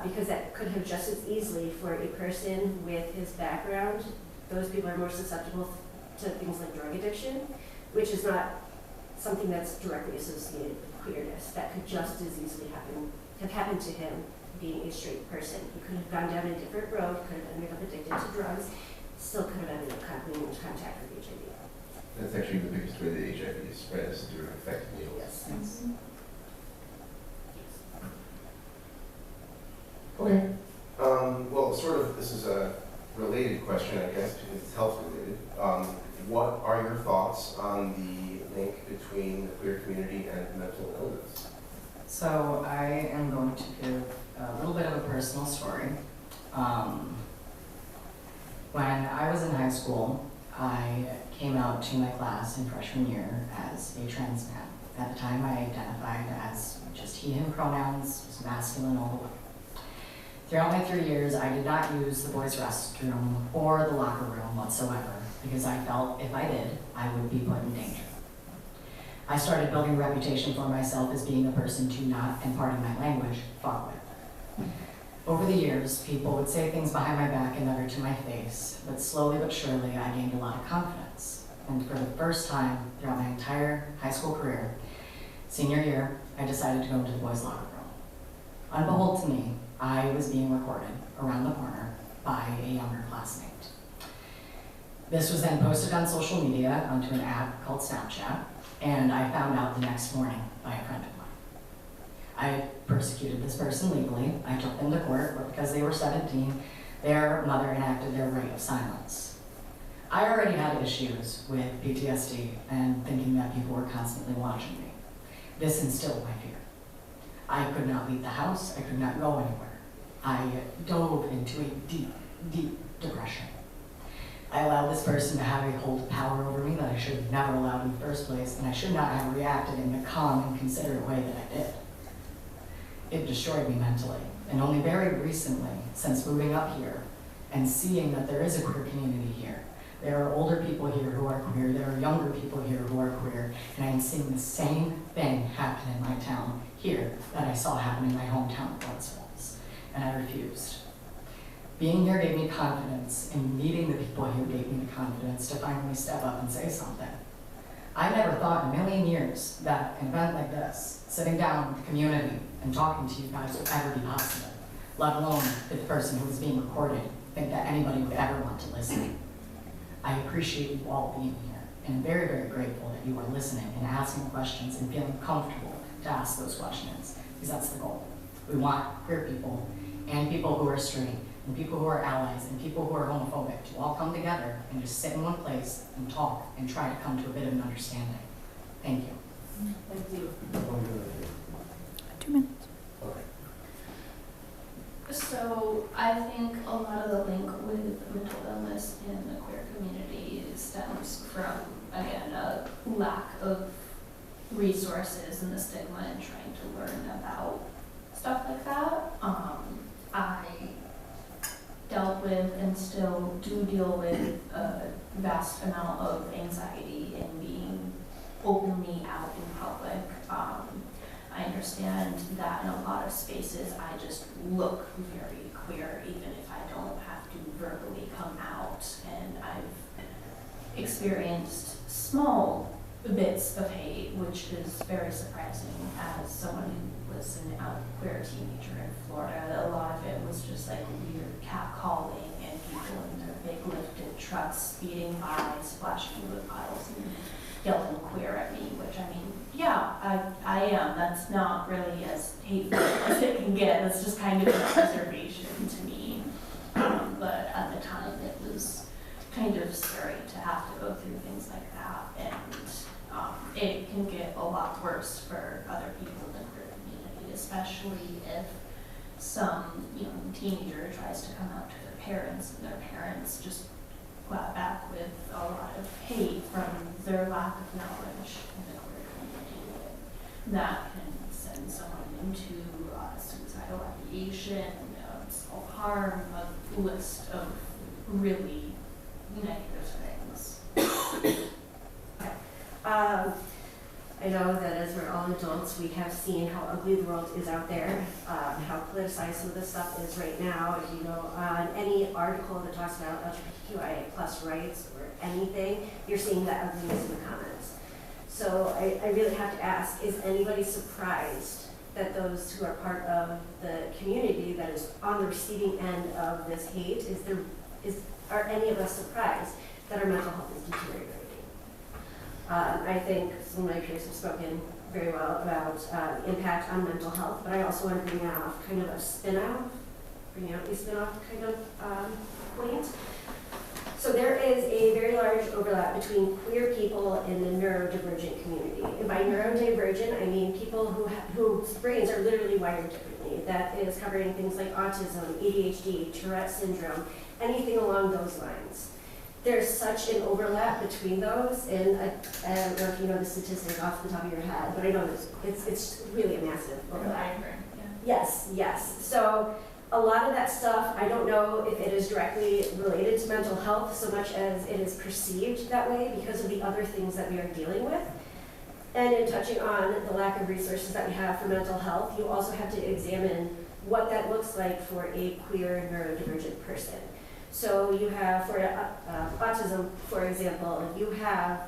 Because that could have just as easily, for a person with his background, those people are more susceptible to things like drug addiction, which is not something that's directly associated with queerness. That could just as easily have happened to him being a straight person. He could have gone down a different road, could have ended up addicted to drugs, still could have ended up coming into contact with HIV. That's actually the biggest way that HIV is spread, is through infected needles. Yes. Okay. Well, sort of, this is a related question, I guess, because it's health related. What are your thoughts on the link between the queer community and mental illness? So I am going to give a little bit of a personal story. When I was in high school, I came out to my class in freshman year as a trans man. At the time, I identified as just he, him pronouns, was masculine all the way. Throughout my 3 years, I did not use the boys' restroom or the locker room whatsoever, because I felt if I did, I would be put in danger. I started building a reputation for myself as being a person to not, and pardon my language, fuck with. Over the years, people would say things behind my back and never to my face, but slowly but surely, I gained a lot of confidence. And for the first time throughout my entire high school career, senior year, I decided to go into the boys' locker room. Unbehold to me, I was being recorded around the corner by a younger classmate. This was then posted on social media onto an app called Snapchat, and I found out the next morning by a friend of mine. I persecuted this person legally. I took them to court, but because they were 17, their mother enacted their right of silence. I already had issues with PTSD and thinking that people were constantly watching me. This instilled my fear. I could not leave the house. I could not go anywhere. I dove into a deep, deep depression. I allowed this person to have a hold of power over me that I should have never allowed in the first place, and I should not have reacted in the calm and considerate way that I did. It destroyed me mentally, and only very recently, since moving up here and seeing that there is a queer community here, there are older people here who are queer, there are younger people here who are queer, and I am seeing the same thing happen in my town here that I saw happen in my hometown of Rockwell, and I refused. Being here gave me confidence, and meeting the people here gave me the confidence to finally step up and say something. I never thought in a million years that an event like this, sitting down with the community and talking to you guys, would ever be possible, let alone that the person who was being recorded think that anybody would ever want to listen. I appreciate you all being here, and I'm very, very grateful that you are listening and asking questions and feeling comfortable to ask those questions, because that's the goal. We want queer people and people who are straight and people who are allies and people who are homophobic to all come together and just sit in one place and talk and try to come to a bit of an understanding. Thank you. Thank you. 2 minutes. Okay. So I think a lot of the link with mental illness in the queer community stems from, again, a lack of resources and the stigma in trying to learn about stuff like that. I dealt with and still do deal with a vast amount of anxiety in being openly out in public. I understand that in a lot of spaces I just look very queer even if I don't have to verbally come out, and I've experienced small bits of hate, which is very surprising as someone who was an out queer teenager in Florida. A lot of it was just like weird catcalling and people in their big lifted trucks speeding by, splashing wood piles and yelling queer at me, which I mean, yeah, I am. That's not really as hateful as it can get. That's just kind of an observation to me. But at the time it was kind of scary to have to go through things like that, and it can get a lot worse for other people in the queer community, especially if some young teenager tries to come out to their parents and their parents just clap back with a lot of hate from their lack of knowledge in the queer community. That can send someone into suicidal ideation, self-harm, a list of really negative things. I know that as we're all adults, we have seen how ugly the world is out there, how politicized some of this stuff is right now. If you know, on any article that talks about LGBTQIA plus rights or anything, you're seeing that ugliness in the comments. So I really have to ask, is anybody surprised that those who are part of the community that is on the receiving end of this hate, are any of us surprised that our mental health is deteriorating? I think some of my peers have spoken very well about the impact on mental health, but I also want to bring out kind of a spin-off kind of point. So there is a very large overlap between queer people in the neurodivergent community. And by neurodivergent, I mean people whose brains are literally wired differently. That is covering things like autism, ADHD, Tourette syndrome, anything along those lines. There's such an overlap between those, and I don't know if you know the statistics off the top of your head, but I know it's really a massive overlap. Yes. So a lot of that stuff, I don't know if it is directly related to mental health so much as it is perceived that way because of the other things that we are dealing with. And in touching on the lack of resources that we have for mental health, you also have to examine what that looks like for a queer neurodivergent person. So you have, for autism, for example, you have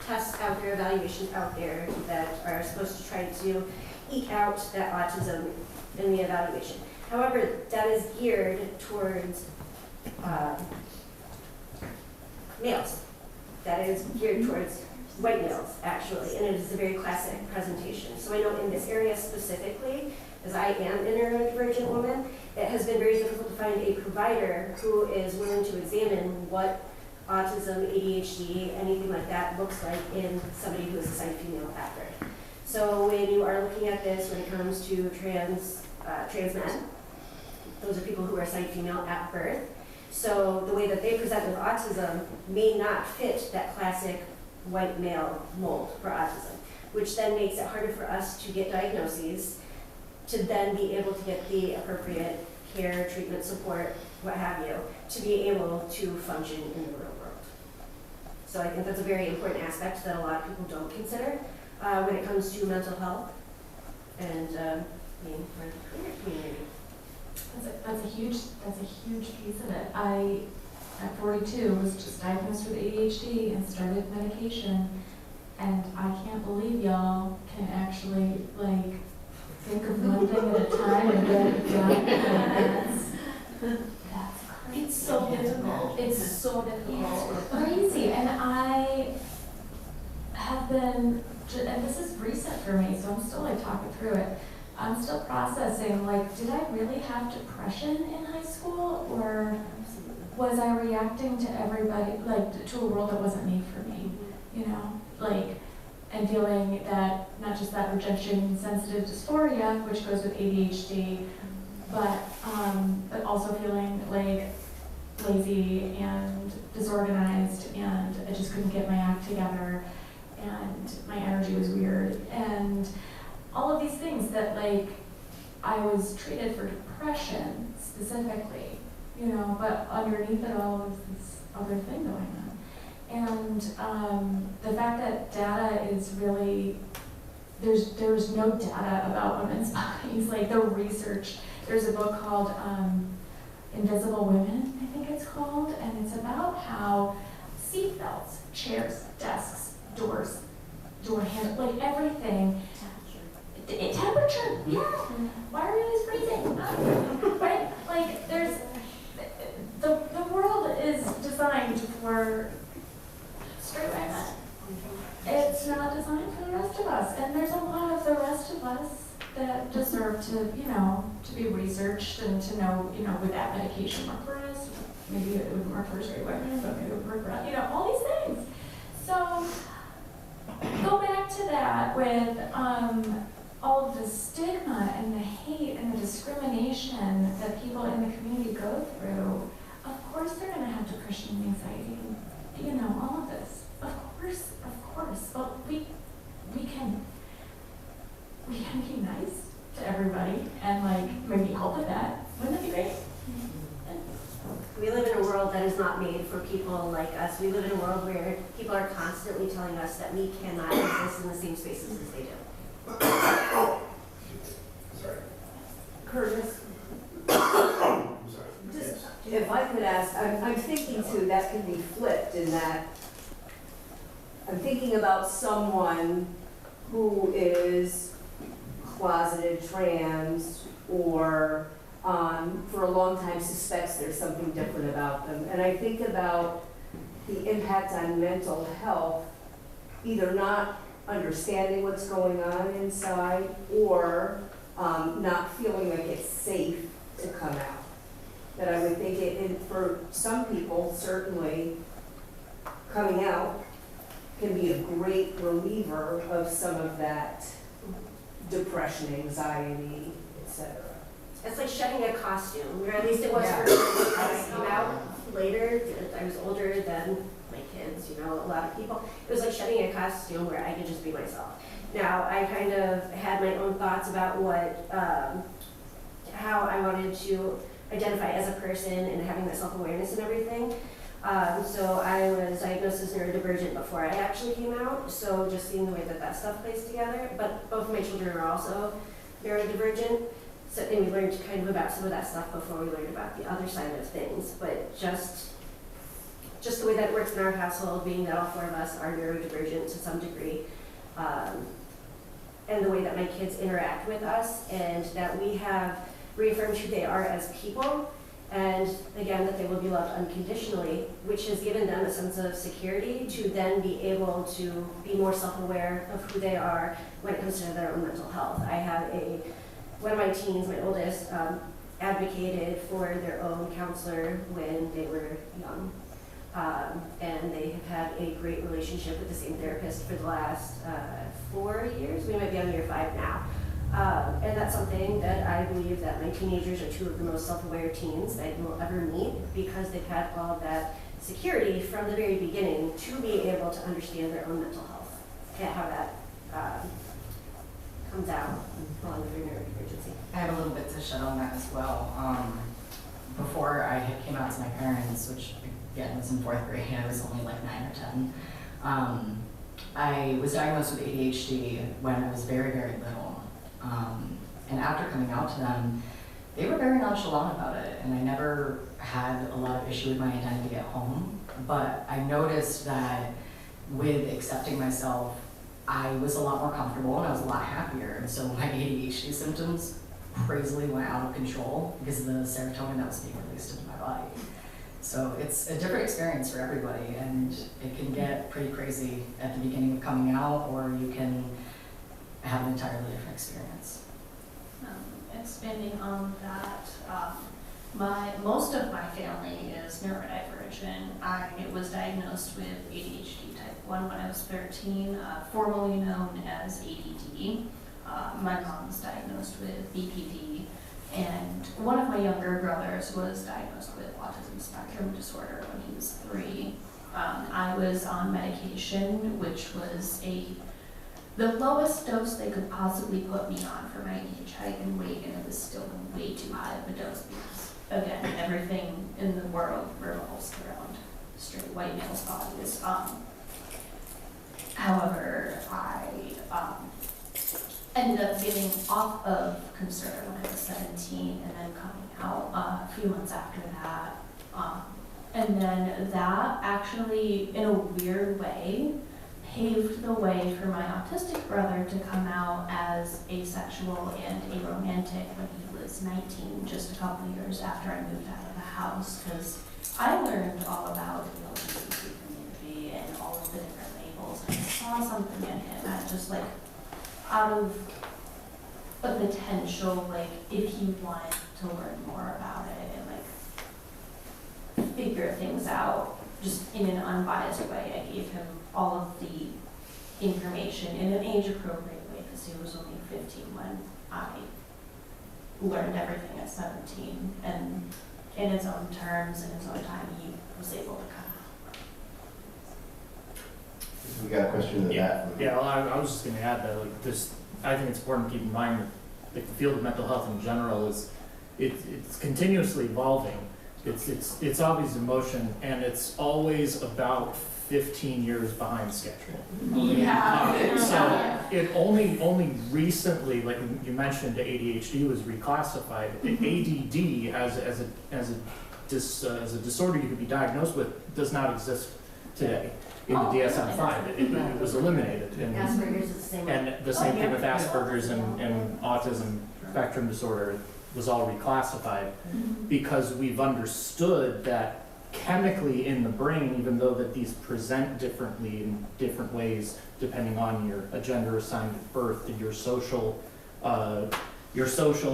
tests out there, evaluations out there that are supposed to try to eke out that autism in the evaluation. However, that is geared towards males. That is geared towards white males, actually, and it is a very classic presentation. So I know in this area specifically, as I am a neurodivergent woman, it has been very difficult to find a provider who is willing to examine what autism, ADHD, anything like that looks like in somebody who is assigned female at birth. So when you are looking at this, when it comes to trans men, those are people who are assigned female at birth. So the way that they present with autism may not fit that classic white male mold for autism, which then makes it harder for us to get diagnoses, to then be able to get the appropriate care, treatment, support, what have you, to be able to function in the real world. So I think that's a very important aspect that a lot of people don't consider when it comes to mental health and being part of the queer community. That's a huge piece of it. I, at 42, was just diagnosed with ADHD and started medication, and I can't believe y'all can actually think of one thing at a time and get it done. That's crazy. It's so difficult. It's so difficult. It's crazy, and I have been, and this is recent for me, so I'm still talking through it. I'm still processing, like, did I really have depression in high school, or was I reacting to everybody, like, to a world that wasn't made for me, you know? Like, and feeling that, not just that rejection-sensitive dysphoria, which goes with ADHD, but also feeling like lazy and disorganized, and I just couldn't get my act together, and my energy was weird, and all of these things that, like, I was treated for depression specifically, you know, but underneath it all was this other thing going on. And the fact that data is really, there's no data about women's bodies, like the research. There's a book called Invisible Women, I think it's called, and it's about how seat belts, chairs, desks, doors, door handle, like everything. Temperature, yeah. Why are we always freezing? Right? Like, there's, the world is designed for straight white men. It's not designed for the rest of us. And there's a lot of the rest of us that deserve to, you know, to be researched and to know, you know, would that medication work for us? Maybe it wouldn't work for straight white men, but maybe it would work for us, you know, all these things. So, go back to that with all of the stigma and the hate and the discrimination that people in the community go through. Of course they're going to have depression and anxiety and, you know, all of this. Of course. But we can be nice to everybody and, like, maybe help with that. Wouldn't that be great? We live in a world that is not made for people like us. We live in a world where people are constantly telling us that we cannot exist in the same spaces as they do. Sorry. Curtis, I'm sorry. just, Yes. if I could ask, I'm thinking too, that can be flipped in that I'm thinking about someone who is closeted trans or for a long time suspects there's something different about them. And I think about the impact on mental health, either not understanding what's going on inside or not feeling like it's safe to come out. That I would think for some people, certainly, coming out can be a great reliever of some of that depression, anxiety, etc. It's like shedding a costume, or at least it was for me. I came out later, I was older than my kids, you know, a lot of people. It was like shedding a costume where I could just be myself. Now, I kind of had my own thoughts about how I wanted to identify as a person and having that self-awareness and everything. So I was diagnosed as neurodivergent before I actually came out, so just seeing the way that stuff plays together. But both of my children are also neurodivergent, so, and we learned kind of about some of that stuff before we learned about the other side of things. But just the way that it works in our household, being that all four of us are neurodivergent to some degree, and the way that my kids interact with us, and that we have reaffirmed who they are as people, and again, that they will be loved unconditionally, which has given them a sense of security to then be able to be more self-aware of who they are when it comes to their own mental health. I have one of my teens, my oldest, advocated for their own counselor when they were young. And they have had a great relationship with the same therapist for the last 4 years. We might be on year 5 now. And that's something that I believe that my teenagers are 2 of the most self-aware teens that you will ever meet, because they've had all of that security from the very beginning to be able to understand their own mental health and how that comes out along with their neurodivergency. I have a little bit to shed on that as well. Before I had came out to my parents, which again was in 4th grade, I was only like 9 or 10. I was diagnosed with ADHD when I was very, very little. And after coming out to them, they were very nonchalant about it, and I never had a lot of issue with my identity at home. But I noticed that with accepting myself, I was a lot more comfortable and I was a lot happier. And so my ADHD symptoms crazily went out of control because of the serotonin that was being released into my body. So it's a different experience for everybody, and it can get pretty crazy at the beginning of coming out, or you can have an entirely different experience. expanding on that, most of my family is neurodivergent. I was diagnosed with ADHD type 1 when I was 13, formerly known as ADD. My mom was diagnosed with BPD, and one of my younger brothers was diagnosed with autism spectrum disorder when he was 3. I was on medication, which was the lowest dose they could possibly put me on for my age, height, and weight, and it was still way too high of a dose because, again, everything in the world revolves around straight white males' bodies. However, I ended up getting off of Concerta when I was 17 and then coming out a few months after that. And then that actually, in a weird way, paved the way for my autistic brother to come out as asexual and aromantic when he was 19, just a couple of years after I moved out of the house, because I learned all about the LGBT community and all of the different labels. I saw something in him that just like, out of a potential, like, if he wanted to learn more about it and like figure things out just in an unbiased way, I gave him all of the information in an age-appropriate way because he was only 15 when I learned everything at 17, and in his own terms, in his own time, he was able to come out. We got a question in the back. Yeah, well, I was just gonna add that, like, this, I think it's important to keep in mind that, like, the field of mental health in general is, it's continuously evolving. It's always in motion, and it's always about 15 years behind schedule. Yeah. So it only recently, like you mentioned, ADHD was reclassified. ADD as a disorder you could be diagnosed with does not exist today in the DSM-5. It was eliminated. And Asperger's is the same way. and the same thing with Asperger's and autism spectrum disorder was all reclassified because we've understood that chemically in the brain, even though that these present differently in different ways depending on a gender assigned at birth and your social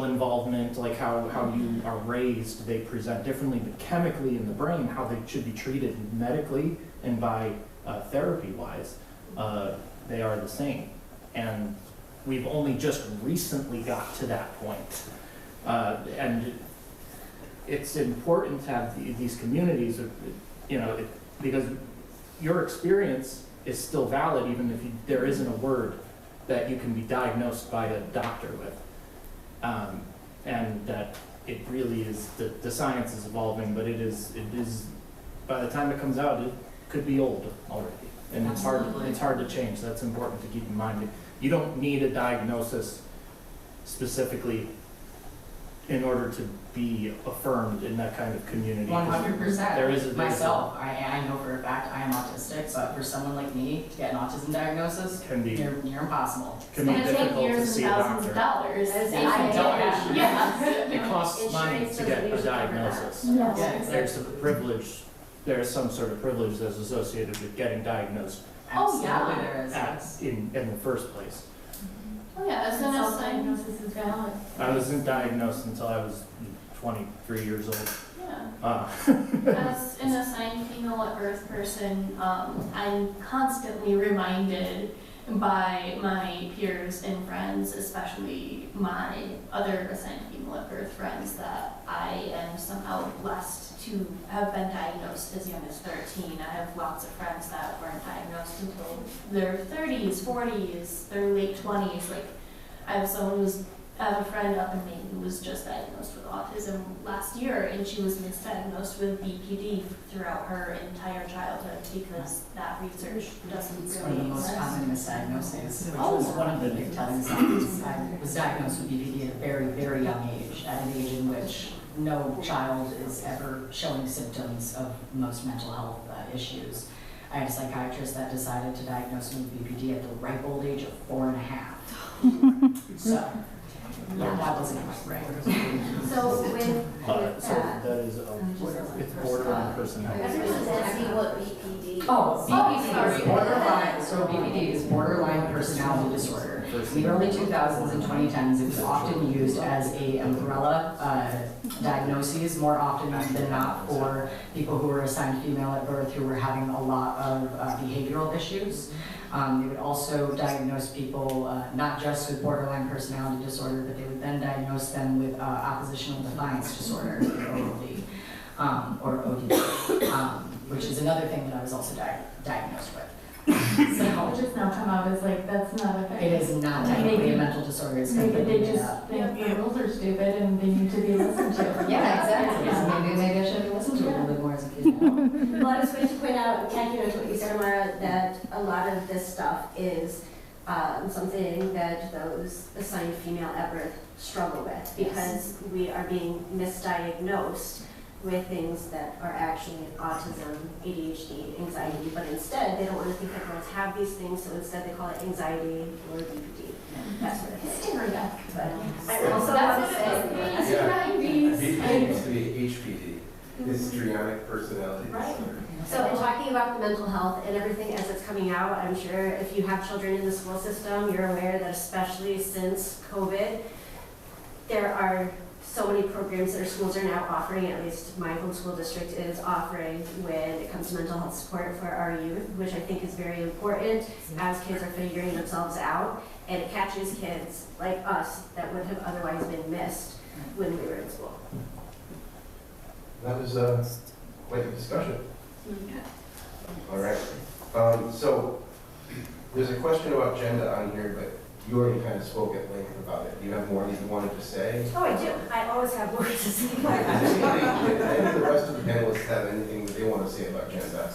involvement, like how you are raised, they present differently, but chemically in the brain, how they should be treated medically and by therapy-wise, they are the same. And we've only just recently got to that point. And it's important to have these communities, because your experience is still valid even if there isn't a word that you can be diagnosed by a doctor with. And that it really is, the science is evolving, but it is, by the time it comes out, it could be old already. And it's hard to change. That's important to keep in mind. You don't need a diagnosis specifically in order to be affirmed in that kind of community. 100%. Myself, I know for a fact I am autistic, but for someone like me to get an autism diagnosis, Can be near impossible. can be It's gonna take difficult to years see and a thousands of doctor. dollars. I don't have. Yeah. It costs money Insurance to doesn't get a usually cover that. diagnosis. Yes. Yeah, exactly. There's a privilege, there's some sort of privilege that's associated with getting diagnosed Oh, yeah. Absolutely there is, yes. in the first place. Oh, yeah, as an assigned. Self-diagnosis is valid. I wasn't diagnosed until I was 23 years old. Yeah. As an assigned female at birth person, I'm constantly reminded by my peers and friends, especially my other assigned female at birth friends, that I am somehow blessed to have been diagnosed as young as 13. I have lots of friends that weren't diagnosed until their 30s, 40s, their late 20s. Like, I have a friend up in Maine who was just diagnosed with autism last year, and she was misdiagnosed with BPD throughout her entire childhood because that research doesn't It's one of the really most exist. common misdiagnoses, which Oh, was yeah. one of the big telling signs. I was diagnosed with BPD at a very, very young age, at an age in which no child is ever showing symptoms of most mental health issues. I had a psychiatrist that decided to diagnose me with BPD at the ripe old age of 4.5. So, yeah, that wasn't quite right. So with So that, that is, it's borderline personality. everyone's asking what BPD is. Oh, BPD sorry. is borderline, so BPD is borderline personality disorder. In the early 2000s and 2010s, it was often used as a umbrella diagnoses, more often than not for people who were assigned female at birth who were having a lot of behavioral issues. They would also diagnose people not just with borderline personality disorder, but they would then diagnose them with oppositional defiance disorder, or OD, which is another thing that I was also diagnosed with. Psychologists now come out as like, that's not a thing. It is not technically a mental disorder, it's Maybe completely they made just up. think the rules are stupid and they need to be listened to. Yeah, exactly. Yeah. So maybe I should listen to it a little bit more as a kid. Well, I was going to point out, connecting to what you said, Amara, that a lot of this stuff is something that those assigned female at birth struggle with, because we are being misdiagnosed with things that are actually autism, ADHD, anxiety, but instead they don't want to think that girls have these things, so instead they call it anxiety or BPD, that sort of thing. But I also want to say, BPD used to be HPD, histrionic personality disorder. so in talking about the mental health and everything as it's coming out, I'm sure if you have children in the school system, you're aware that especially since COVID, there are so many programs that our schools are now offering, at least my home school district is offering, when it comes to mental health support for our youth, which I think is very important as kids are figuring themselves out, and it catches kids like us that would have otherwise been missed when we were in school. That was quite a discussion. All right. So there's a question about GENDA on here, but you already kind of spoke at length about it. Do you have more that you wanted to say? Oh, I do. I always have more to say. Does any of the rest of the panelists have anything that they want to say about GENDA?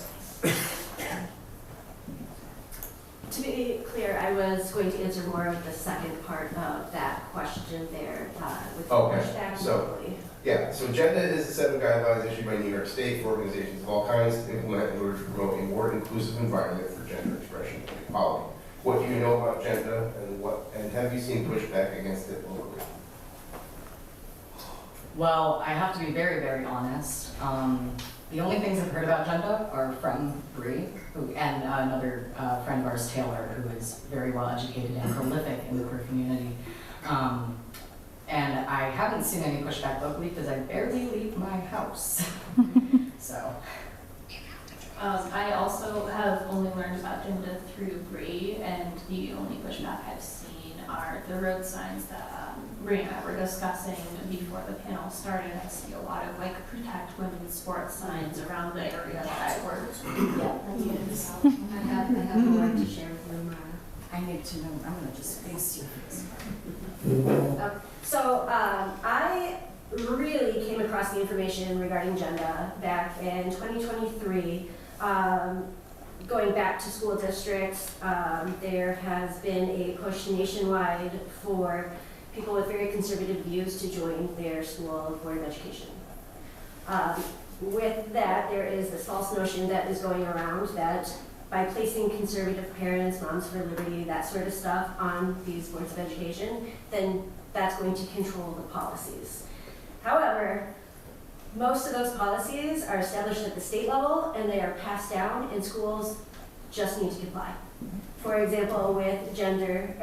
To be clear, I was going to answer more of the second part of that question there with the pushback. Yeah, so GENDA is a set of guidelines issued by New York State for organizations of all kinds to implement in order to promote a more inclusive environment for gender expression and equality. What do you know about GENDA, and have you seen pushback against it locally? Well, I have to be very, very honest. The only things I've heard about GENDA are from Bree, and another friend of ours, Taylor, who is very well educated and prolific in the queer community. And I haven't seen any pushback locally because I barely leave my house. So. I also have only learned about GENDA through Bree, and the only pushback I've seen are the road signs that Bree and I were discussing before the panel started. I see a lot of like protect women's sports signs around the area that I work. I have more to share with you, Mara. I need to know, I'm gonna just face you for this. So I really came across the information regarding GENDA back in 2023. Going back to school districts, there has been a push nationwide for people with very conservative views to join their school board of education. With that, there is this false notion that is going around that by placing conservative parents, Moms for Liberty, that sort of stuff on these boards of education, then that's going to control the policies. However, most of those policies are established at the state level and they are passed down, and schools just need to comply. For example, with GENDA,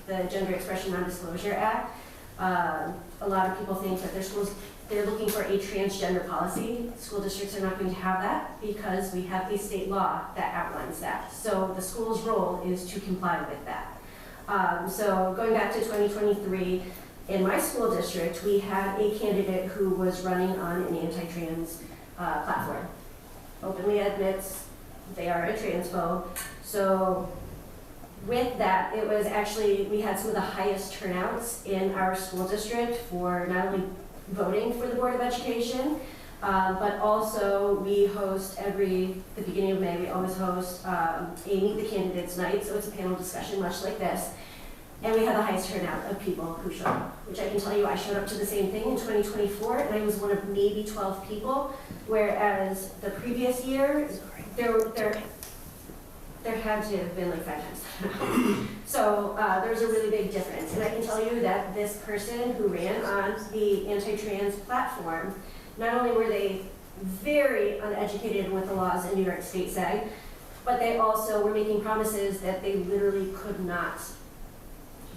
the Gender Expression Non-Disclosure Act, a lot of people think that their schools, they're looking for a transgender policy. School districts are not going to have that because we have a state law that outlines that. So the school's role is to comply with that. So going back to 2023, in my school district, we had a candidate who was running on an anti-trans platform. Openly admits they are a transphobe. So with that, it was actually, we had some of the highest turnouts in our school district for not only voting for the Board of Education, but also we host the beginning of May, we always host a Meet the Candidates night, so it's a panel discussion much like this. And we had the highest turnout of people who showed up, which I can tell you I showed up to the same thing in 2024, and I was one of maybe 12 people, whereas the previous year, there had to have been like 5 times. So there's a really big difference. And I can tell you that this person who ran on the anti-trans platform, not only were they very uneducated in what the laws in New York State say, but they also were making promises that they literally could not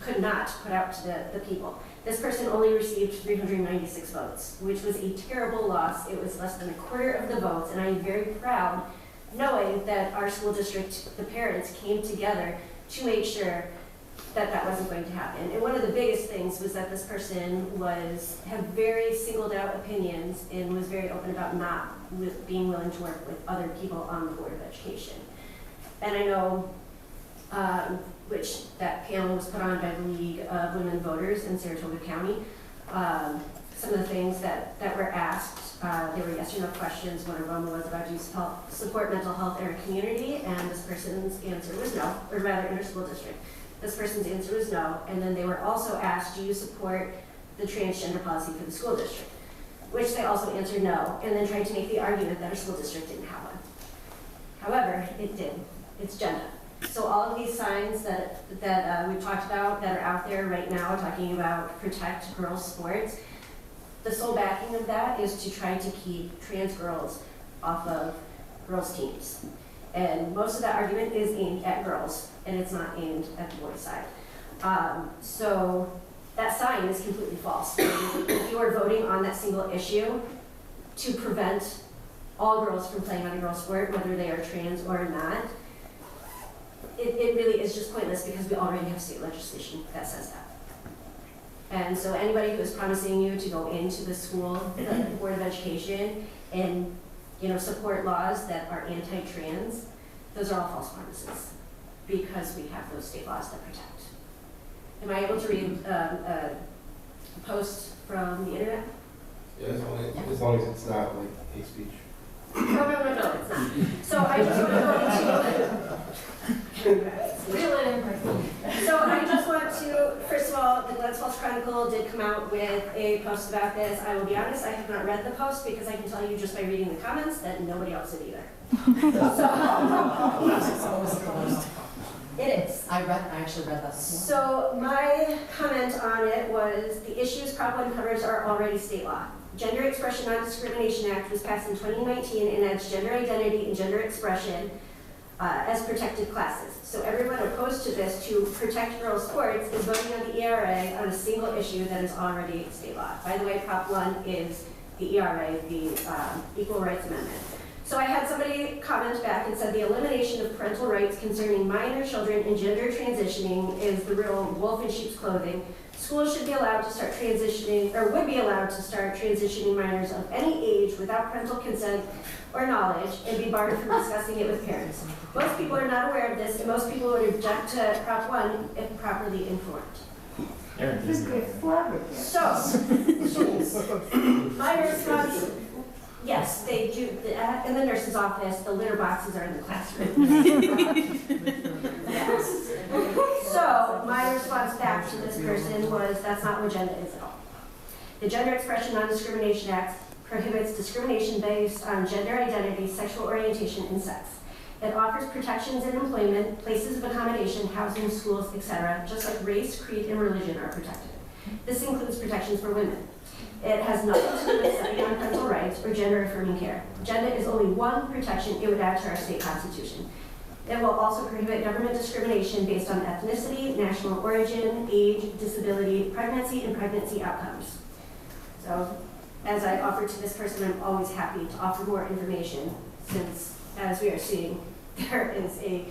could not put out to the people. This person only received 396 votes, which was a terrible loss. It was less than a quarter of the votes, and I am very proud knowing that our school district, the parents, came together to make sure that that wasn't going to happen. And one of the biggest things was that this person had very singled out opinions and was very open about not being willing to work with other people on the Board of Education. And I know, which that panel was put on by the League of Women Voters in Saratoga County. Some of the things that were asked, they were yes or no questions. One of them was about do you support mental health in our community? And this person's answer was no, or rather in our school district. This person's answer was no. And then they were also asked, do you support the transgender policy for the school district? Which they also answered no, and then tried to make the argument that our school district didn't have one. However, it did. It's GENDA. So all of these signs that we've talked about that are out there right now talking about protect girls' sports, the sole backing of that is to try to keep trans girls off of girls' teams. And most of that argument is aimed at girls, and it's not aimed at the boys' side. So that sign is completely false. If you are voting on that single issue to prevent all girls from playing on a girls' sport, whether they are trans or not, it really is just pointless because we already have state legislation that says that. And so anybody who is promising you to go into the school, the Board of Education, and support laws that are anti-trans, those are all false promises because we have those state laws that protect. Am I able to read a post from the internet? Yeah, as long as it's not like hate speech. No, it's not. So I just want to go into Reel it in person. So I just want to, first of all, the Glens Falls Chronicle did come out with a post about this. I will be honest, I have not read the post because I can tell you just by reading the comments that nobody else did either. It is. I actually read that. So my comment on it was the issues Prop 1 covers are already state law. Gender Expression Non-Discrimination Act was passed in 2019 and adds gender identity and gender expression as protected classes. So everyone opposed to this to protect girls' sports is voting on the ERA on a single issue that is already state law. By the way, Prop 1 is the ERA, the Equal Rights Amendment. So I had somebody comment back and said the elimination of parental rights concerning minor children and gender transitioning is the real wolf in sheep's clothing. Schools should be allowed to start transitioning, or would be allowed to start transitioning minors of any age without parental consent or knowledge and be barred from discussing it with parents. Most people are not aware of this, and most people would object to Prop 1 if properly informed. This is flabbergasted. So, my response, yes, they do, in the nurse's office, the litter boxes are in the classroom. Yes. So, my response back to this person was, that's not what GENDA is at all. The Gender Expression Non-Discrimination Act prohibits discrimination based on gender identity, sexual orientation, and sex. It offers protections in employment, places of accommodation, housing, schools, etc., just like race, creed, and religion are protected. This includes protections for women. It has nothing to do with setting on parental rights or gender-affirming care. GENDA is only one protection it would add to our state constitution. It will also prohibit government discrimination based on ethnicity, national origin, age, disability, pregnancy, and pregnancy outcomes. So, as I offered to this person, I'm always happy to offer more information since, as we are seeing, there is a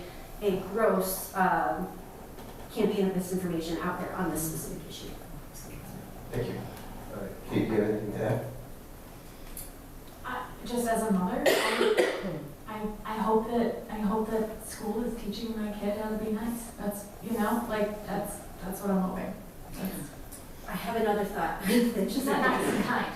gross campaign of misinformation out there on this specific issue. Thank you. Kate, do you have anything to add? Just as a mother, I hope that school is teaching my kid how to be nice. That's that's what I'm hoping. I have another thought. Just that nice and kind.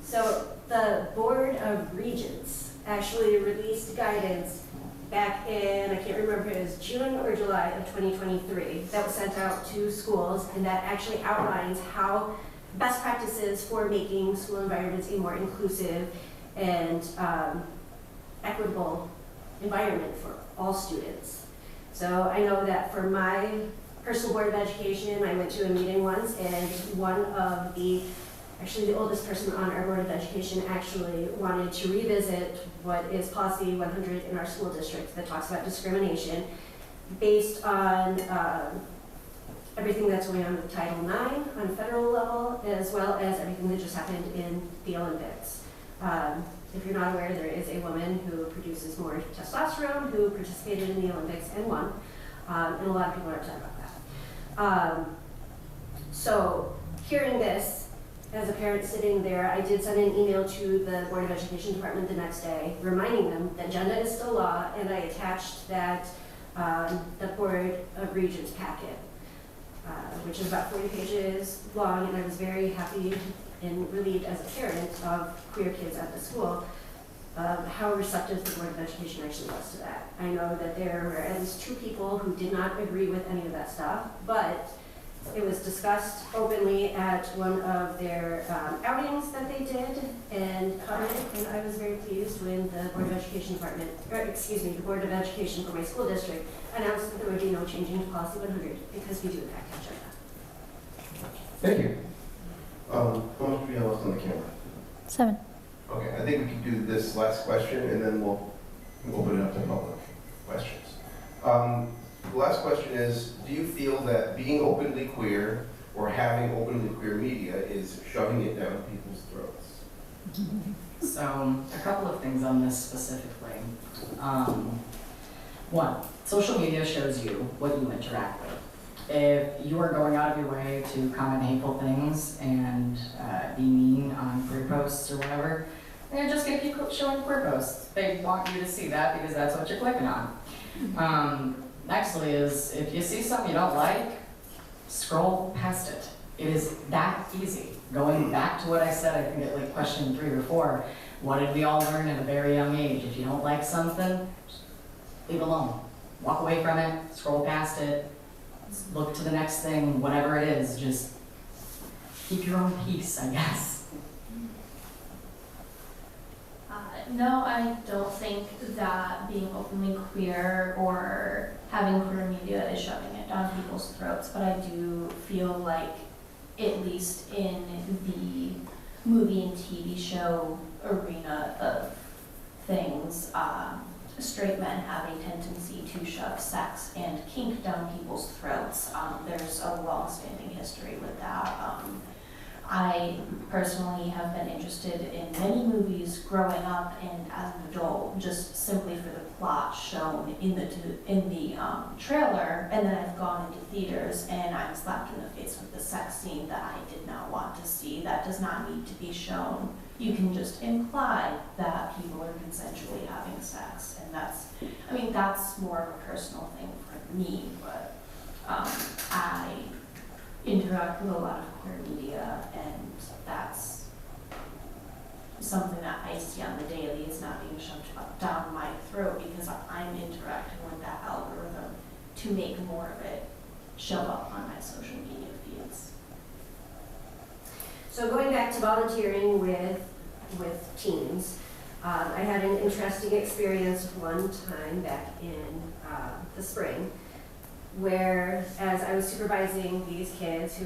So the Board of Regents actually released guidance back in, I can't remember if it was June or July of 2023, that was sent out to schools, and that actually outlines how best practices for making school environments a more inclusive and equitable environment for all students. So I know that for my personal Board of Education, I went to a meeting once, and one of the oldest person on our Board of Education actually wanted to revisit what is policy 100 in our school district that talks about discrimination based on everything that's going on with Title IX on federal level, as well as everything that just happened in the Olympics. If you're not aware, there is a woman who produces more testosterone who participated in the Olympics and won, and a lot of people are upset about that. So hearing this, as a parent sitting there, I did send an email to the Board of Education Department the next day, reminding them that GENDA is still law, and I attached that the Board of Regents packet, which is about 40 pages long, and I was very happy and relieved as a parent of queer kids at the school, how receptive the Board of Education actually was to that. I know that there were at least 2 people who did not agree with any of that stuff, but it was discussed openly at one of their outings that they did and commented, and I was very pleased when the Board of Education Department, or excuse me, the Board of Education for my school district announced that there would be no changing to policy 100 because we do in fact have GENDA. Thank you. How much do we have left on the camera? 7. Okay, I think we can do this last question and then we'll open it up to public questions. The last question is, do you feel that being openly queer or having openly queer media is shoving it down people's throats? So, a couple of things on this specifically. One, social media shows you what you interact with. If you are going out of your way to comment hateful things and be mean on queer posts or whatever, then just gonna keep showing queer posts. They want you to see that because that's what you're clicking on. Nextly is, if you see something you don't like, scroll past it. It is that easy. Going back to what I said, I think at like question 3 or 4, what did we all learn at a very young age? If you don't like something, just leave it alone. Walk away from it, scroll past it, look to the next thing, whatever it is, just keep your own peace, I guess. No, I don't think that being openly queer or having queer media is shoving it down people's throats, but I do feel like, at least in the movie and TV show arena of things, straight men have a tendency to shove sex and kink down people's throats. There's a long-standing history with that. I personally have been interested in many movies growing up and as an adult, just simply for the plot shown in the trailer, and then I've gone into theaters and I'm slapped in the face with the sex scene that I did not want to see. That does not need to be shown. You can just imply that people are consensually having sex, and that's more of a personal thing for me, but I interact with a lot of queer media, and that's something that I see on the daily. It's not being shoved down my throat because I'm interacting with that algorithm to make more of it show up on my social media feeds. So going back to volunteering with teens, I had an interesting experience one time back in the spring, where as I was supervising these kids who,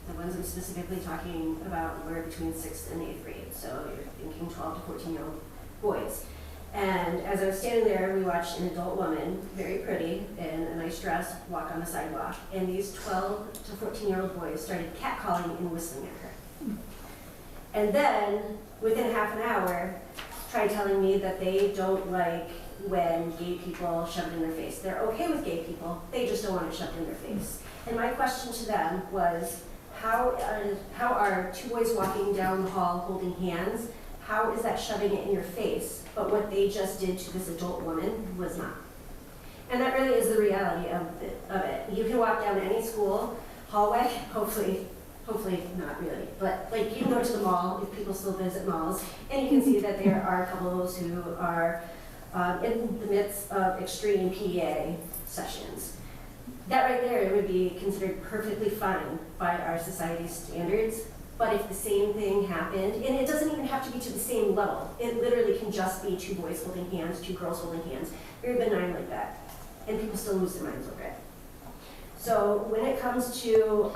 the ones I'm specifically talking about were between 6th and 8th grade, so you're thinking 12 to 14-year-old boys. And as I was standing there, we watched an adult woman, very pretty, in a nice dress, walk on the sidewalk, and these 12 to 14-year-old boys started catcalling and whistling at her. And then, within half an hour, tried telling me that they don't like when gay people shove it in their face. They're okay with gay people, they just don't want it shoved in their face. And my question to them was, how are 2 boys walking down the hall holding hands, how is that shoving it in your face? But what they just did to this adult woman was not. And that really is the reality of it. You can walk down any school hallway, hopefully not really, but like you can go to the mall, if people still visit malls, and you can see that there are couples who are in the midst of extreme PDA sessions. That right there would be considered perfectly fine by our society's standards, but if the same thing happened, and it doesn't even have to be to the same level, it literally can just be 2 boys holding hands, 2 girls holding hands, very benign like that, and people still lose their minds over it. So when it comes to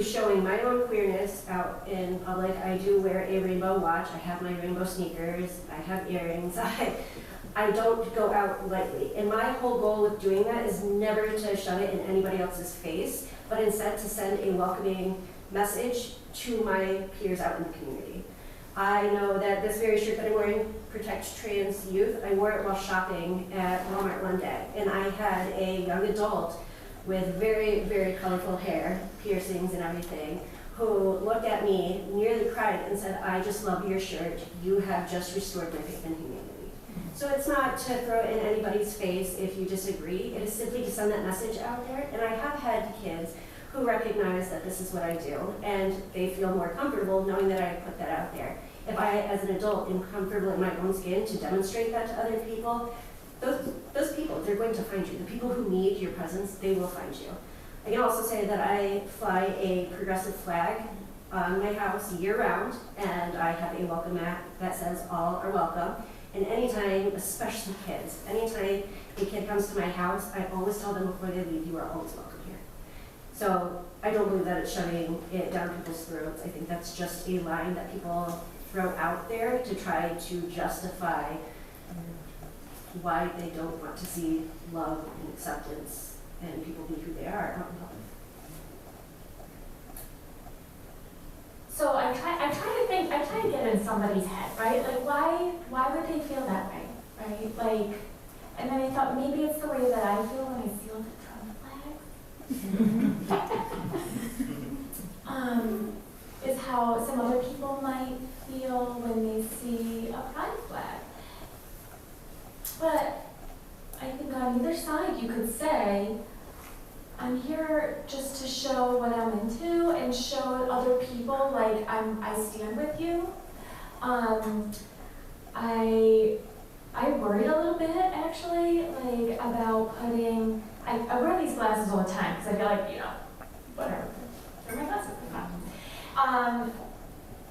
showing my own queerness out in public, I do wear a rainbow watch, I have my rainbow sneakers, I have earrings, I don't go out lightly. And my whole goal with doing that is never to shove it in anybody else's face, but instead to send a welcoming message to my peers out in the community. I know that this very shirt that I'm wearing protects trans youth. I wore it while shopping at Walmart one day, and I had a young adult with very, very colorful hair, piercings and everything, who looked at me, nearly cried, and said, "I just love your shirt. You have just restored my faith in humanity." So it's not to throw it in anybody's face if you disagree. It is simply to send that message out there. And I have had kids who recognize that this is what I do, and they feel more comfortable knowing that I put that out there. If I, as an adult, am comfortable in my own skin to demonstrate that to other people, those people, they're going to find you. The people who need your presence, they will find you. I can also say that I fly a progressive flag on my house year-round, and I have a welcome mat that says all are welcome. And anytime, especially kids, anytime a kid comes to my house, I always tell them before they leave, you are always welcome here. So I don't believe that it's shoving it down people's throats. I think that's just a line that people throw out there to try to justify why they don't want to see love and acceptance and people be who they are out in public. So I try to get in somebody's head, right? Like, why would they feel that way, right? Like, and then I thought maybe it's the way that I feel when I feel the Trump flag. Is how some other people might feel when they see a pride flag. But I think on either side you could say, I'm here just to show what I'm into and show other people like I stand with you. I worried a little bit actually, like about putting. I wear these glasses all the time because I feel like whatever. They're my glasses.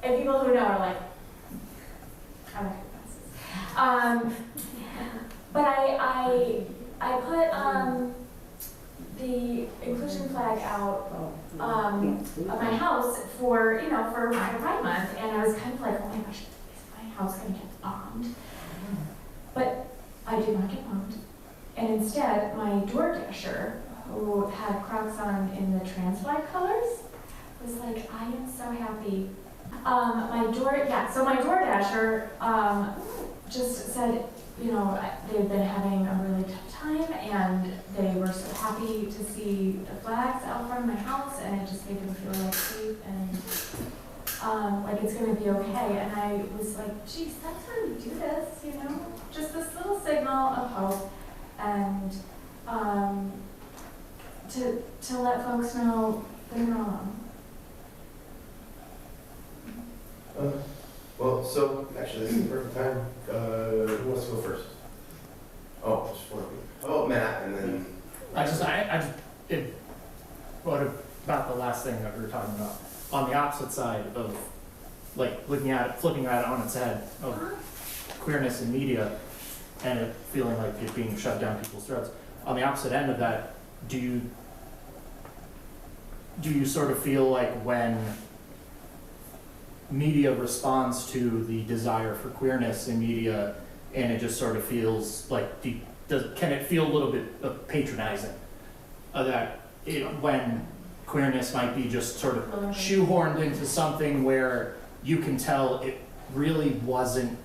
And people who know are like, I like your glasses. But I put the inclusion flag out of my house for Pride Month, and I was kind of like, oh my gosh, is my house gonna get bombed? But I did not get bombed, and instead my DoorDasher, who had Crocs on in the trans flag colors, was like, I am so happy. So my DoorDasher just said, they've been having a really tough time, and they were so happy to see the flags out front of my house, and it just made them feel like safe and like it's going to be okay. And I was like, geez, that's how you do this, just this little signal of hope, and to let folks know they're not alone. Well, so actually, this is the perfect time. Who wants to go first? Oh, just one of you. Oh, Matt, and then. What about the last thing that we were talking about? On the opposite side of, like, looking at it, flipping at it on its head of queerness in media, and it feeling like it's being shoved down people's throats. On the opposite end of that, do you sort of feel like when media responds to the desire for queerness in media, and it just sort of feels like, can it feel a little bit patronizing? That when queerness might be just sort of shoehorned into something where you can tell it really wasn't,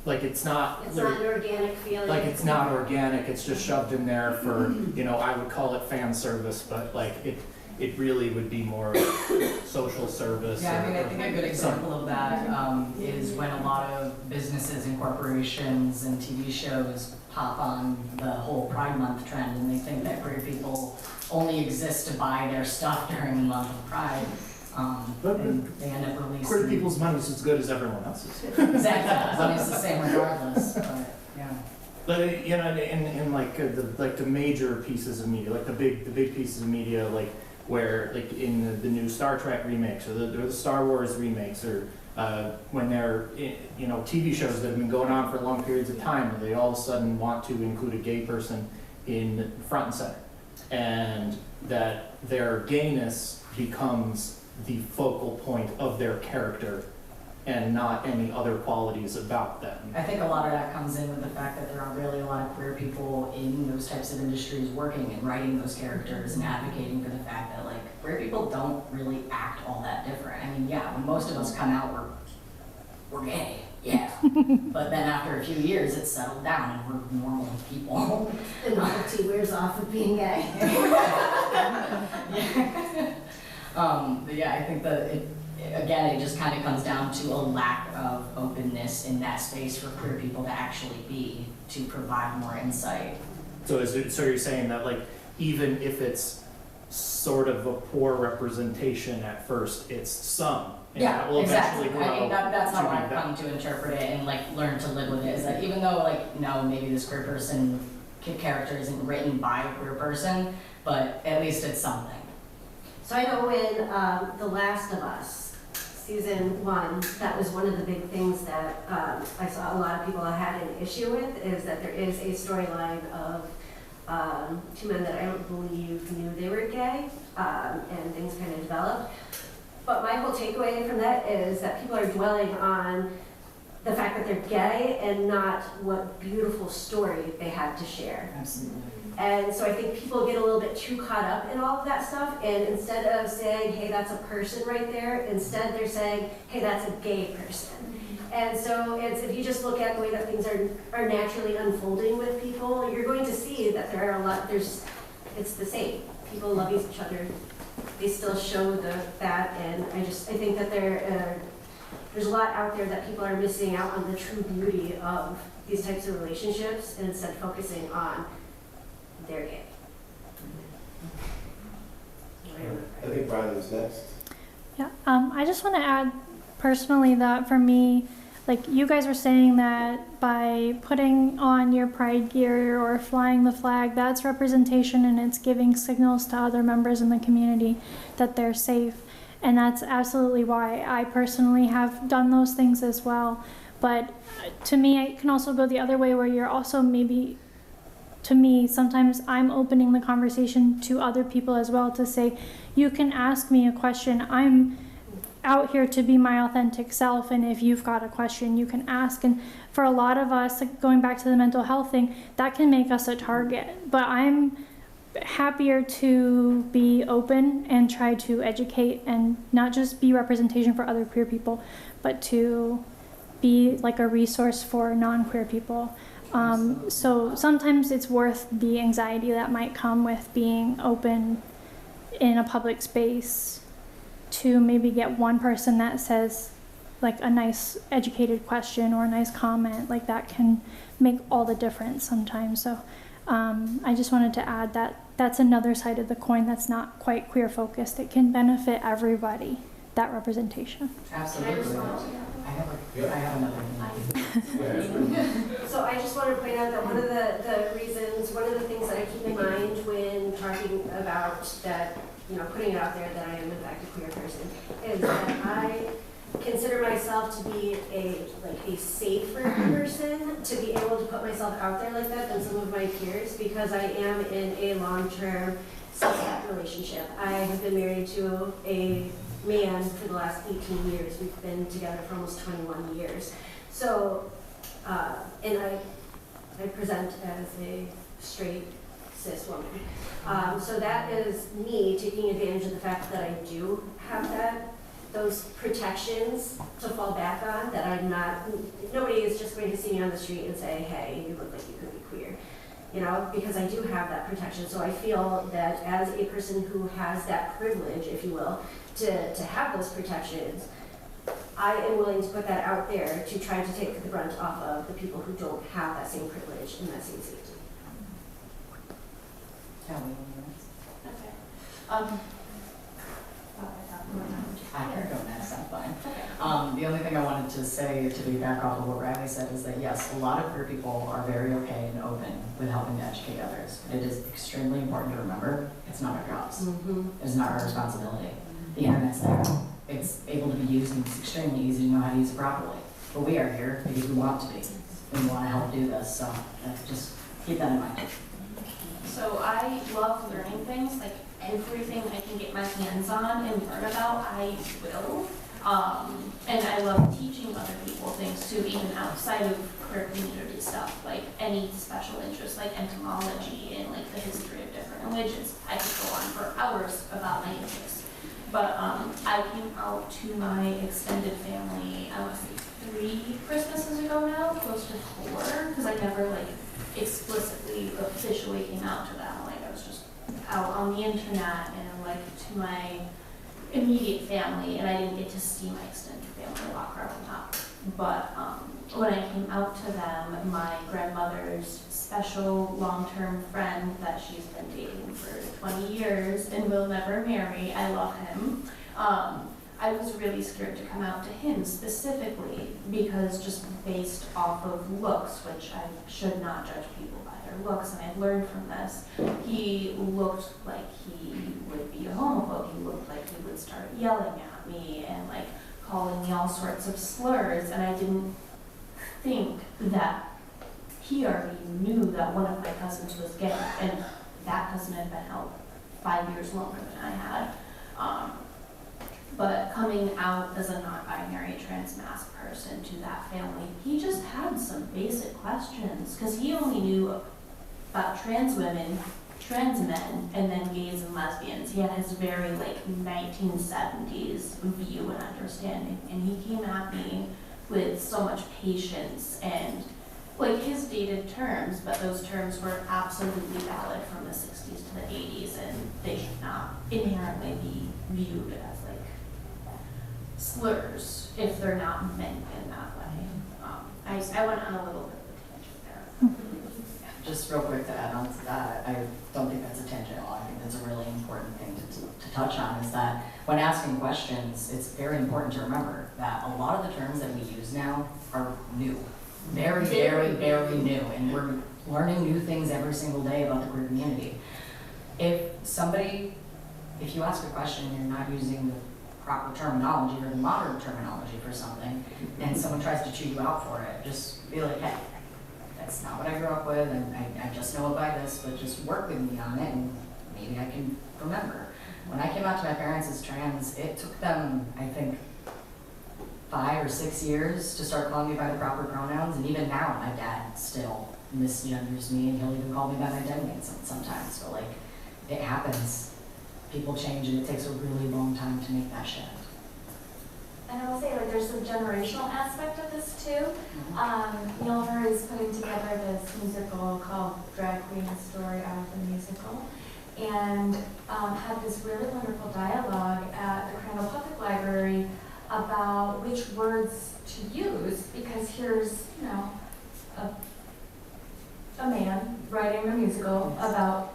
like it's not an organic feeling. Like it's not organic, it's just shoved in there for, I would call it fan service, but like it really would be more social service. Yeah, I think a good example of that is when a lot of businesses and corporations and TV shows pop on the whole Pride Month trend, and they think that queer people only exist to buy their stuff during the month of Pride. And they end up releasing. Queer people's money's as good as everyone else's. Exactly, money's the same regardless, but yeah. But in like the major pieces of media, like the big pieces of media, like where like in the new Star Trek remakes or the Star Wars remakes, or when they're TV shows that have been going on for long periods of time, and they all of a sudden want to include a gay person in front and center, and that their gayness becomes the focal point of their character and not any other qualities about them. I think a lot of that comes in with the fact that there are really a lot of queer people in those types of industries working and writing those characters and advocating for the fact that like queer people don't really act all that different. I mean, yeah, when most of us come out, we're gay, yeah. But then after a few years, it's settled down and we're normal people. The novelty wears off of being gay. Yeah. But yeah, I think that it just kind of comes down to a lack of openness in that space for queer people to actually be, to provide more insight. So you're saying that like, even if it's sort of a poor representation at first, it's some. And that will Exactly. eventually grow I mean, that's to how be I've that. come to interpret it and like learn to live with it. Is that even though like, no, maybe this queer person character isn't written by a queer person, but at least it's something. So I know in The Last of Us, season 1, that was one of the big things that I saw a lot of people had an issue with, is that there is a storyline of 2 men that I don't believe knew they were gay, and things kind of developed. But my whole takeaway from that is that people are dwelling on the fact that they're gay and not what beautiful story they had to share. Absolutely. And so I think people get a little bit too caught up in all of that stuff, and instead of saying, hey, that's a person right there, instead they're saying, hey, that's a gay person. And so if you just look at the way that things are naturally unfolding with people, you're going to see that there are it's the same. People love each other. They still show that, and I think that there's a lot out there that people are missing out on the true beauty of these types of relationships, and instead focusing on they're gay. I think Brian is next. Yeah, I just want to add personally that for me, like you guys were saying that by putting on your pride gear or flying the flag, that's representation and it's giving signals to other members in the community that they're safe. And that's absolutely why I personally have done those things as well. But to me, it can also go the other way where you're also maybe, to me, sometimes I'm opening the conversation to other people as well to say, you can ask me a question. I'm out here to be my authentic self, and if you've got a question, you can ask. And for a lot of us, like going back to the mental health thing, that can make us a target. But I'm happier to be open and try to educate and not just be representation for other queer people, but to be like a resource for non-queer people. So sometimes it's worth the anxiety that might come with being open in a public space to maybe get one person that says like a nice educated question or a nice comment. Like that can make all the difference sometimes. So I just wanted to add that that's another side of the coin that's not quite queer focused. It can benefit everybody, that representation. Absolutely. I have another So I just want to point out that one of the things that I keep in mind when talking about that, putting it out there that I am in fact a queer person, is that I consider myself to be a safer person to be able to put myself out there like that than some of my peers, because I am in a long-term self-care relationship. I have been married to a man for the last 18 years. We've been together for almost 21 years. So, and I present as a straight cis woman. So that is me taking advantage of the fact that I do have those protections to fall back on, that I'm not, nobody is just going to see me on the street and say, hey, you look like you could be queer. Because I do have that protection. So I feel that as a person who has that privilege, if you will, to have those protections, I am willing to put that out there to try to take the brunt off of the people who don't have that same privilege and that same safety. Okay. I can go next, I'm fine. The only thing I wanted to say to piggyback off of what Riley said is that yes, a lot of queer people are very okay and open with helping to educate others. But it is extremely important to remember it's not our jobs. It's not our responsibility. The internet's there. It's able to be used and it's extremely easy to know how to use it properly. But we are here because we want to be. And we want to help do this. So just keep that in mind. So I love learning things, like everything I can get my hands on and learn about, I will. And I love teaching other people things too, even outside of queer community stuff, like any special interest, like entomology and like the history of different religions. I could go on for hours about my interests. But I came out to my extended family, I want to say 3 Christmases ago now, close to 4, because I never like explicitly, officially came out to them. Like I was just out on the internet and like to my immediate family, and I didn't get to see my extended family a lot growing up. But when I came out to them, my grandmother's special long-term friend that she's been dating for 20 years and will never marry, I love him. I was really scared to come out to him specifically because just based off of looks, which I should not judge people by their looks, and I've learned from this, he looked like he would be a homophobe. He looked like he would start yelling at me and like calling me all sorts of slurs, and I didn't think that he already knew that one of my cousins was gay, and that cousin had been out 5 years longer than I had. But coming out as a non-binary trans-mask person to that family, he just had some basic questions, because he only knew about trans women, trans men, and then gays and lesbians. He had his very like 1970s view and understanding, and he came at me with so much patience and like his dated terms, but those terms were absolutely valid from the 60s to the 80s, and they should not inherently be viewed as like slurs if they're not meant in that way. I went on a little bit of a tangent there. Just real quick to add on to that, I don't think that's a tangent at all. I think that's a really important thing to touch on, is that when asking questions, it's very important to remember that a lot of the terms that we use now are new. Very, very, very new, and we're learning new things every single day about the queer community. If you ask a question and you're not using the proper terminology or the modern terminology for something, and someone tries to chew you out for it, just be like, hey, that's not what I grew up with, and I just know it by this, but just work with me on it, and maybe I can remember. When I came out to my parents as trans, it took them, I think, 5 or 6 years to start calling me by the proper pronouns, and even now my dad still misgenders me, and he'll even call me by my dead name sometimes. So like, it happens. People change, and it takes a really long time to make that shift. And I will say, like, there's some generational aspect of this too. Milner is putting together this musical called Drag Queen: A Story Out of the Musical, and had this really wonderful dialogue at the Crandall Public Library about which words to use, because here's, you know, a man writing a musical about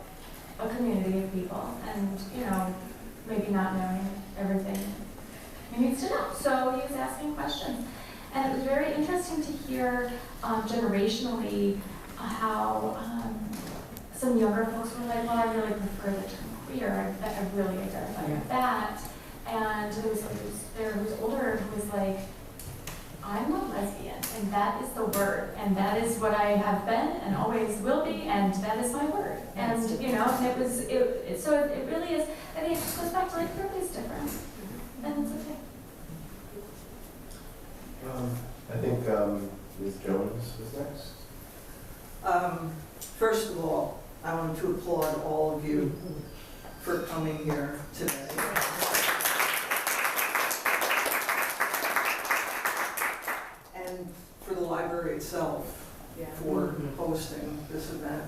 a community of people, and, you know, maybe not knowing everything he needs to know. So he was asking questions. And it was very interesting to hear generationally how some younger folks were like, well, I really prefer the term queer. I really identify with that. And there was somebody who was older who was like, I'm a lesbian, and that is the word, and that is what I have been and always will be, and that is my word. And, you know, and so it really is, I think it just goes back to like, everybody's different, and it's okay. I think Ms. Jones is next. First of all, I want to applaud all of you for coming here today. And for the library itself, for hosting this event.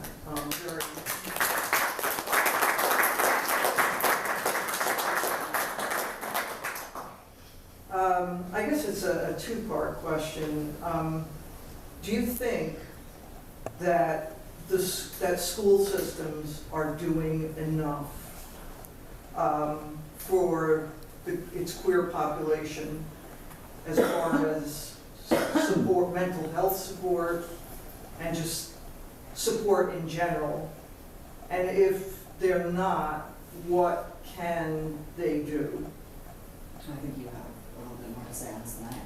I guess it's a two-part question. Do you think that that school systems are doing enough for its queer population as far as support, mental health support, and just support in general? And if they're not, what can they do? I think you have a little bit more to say on this than I have.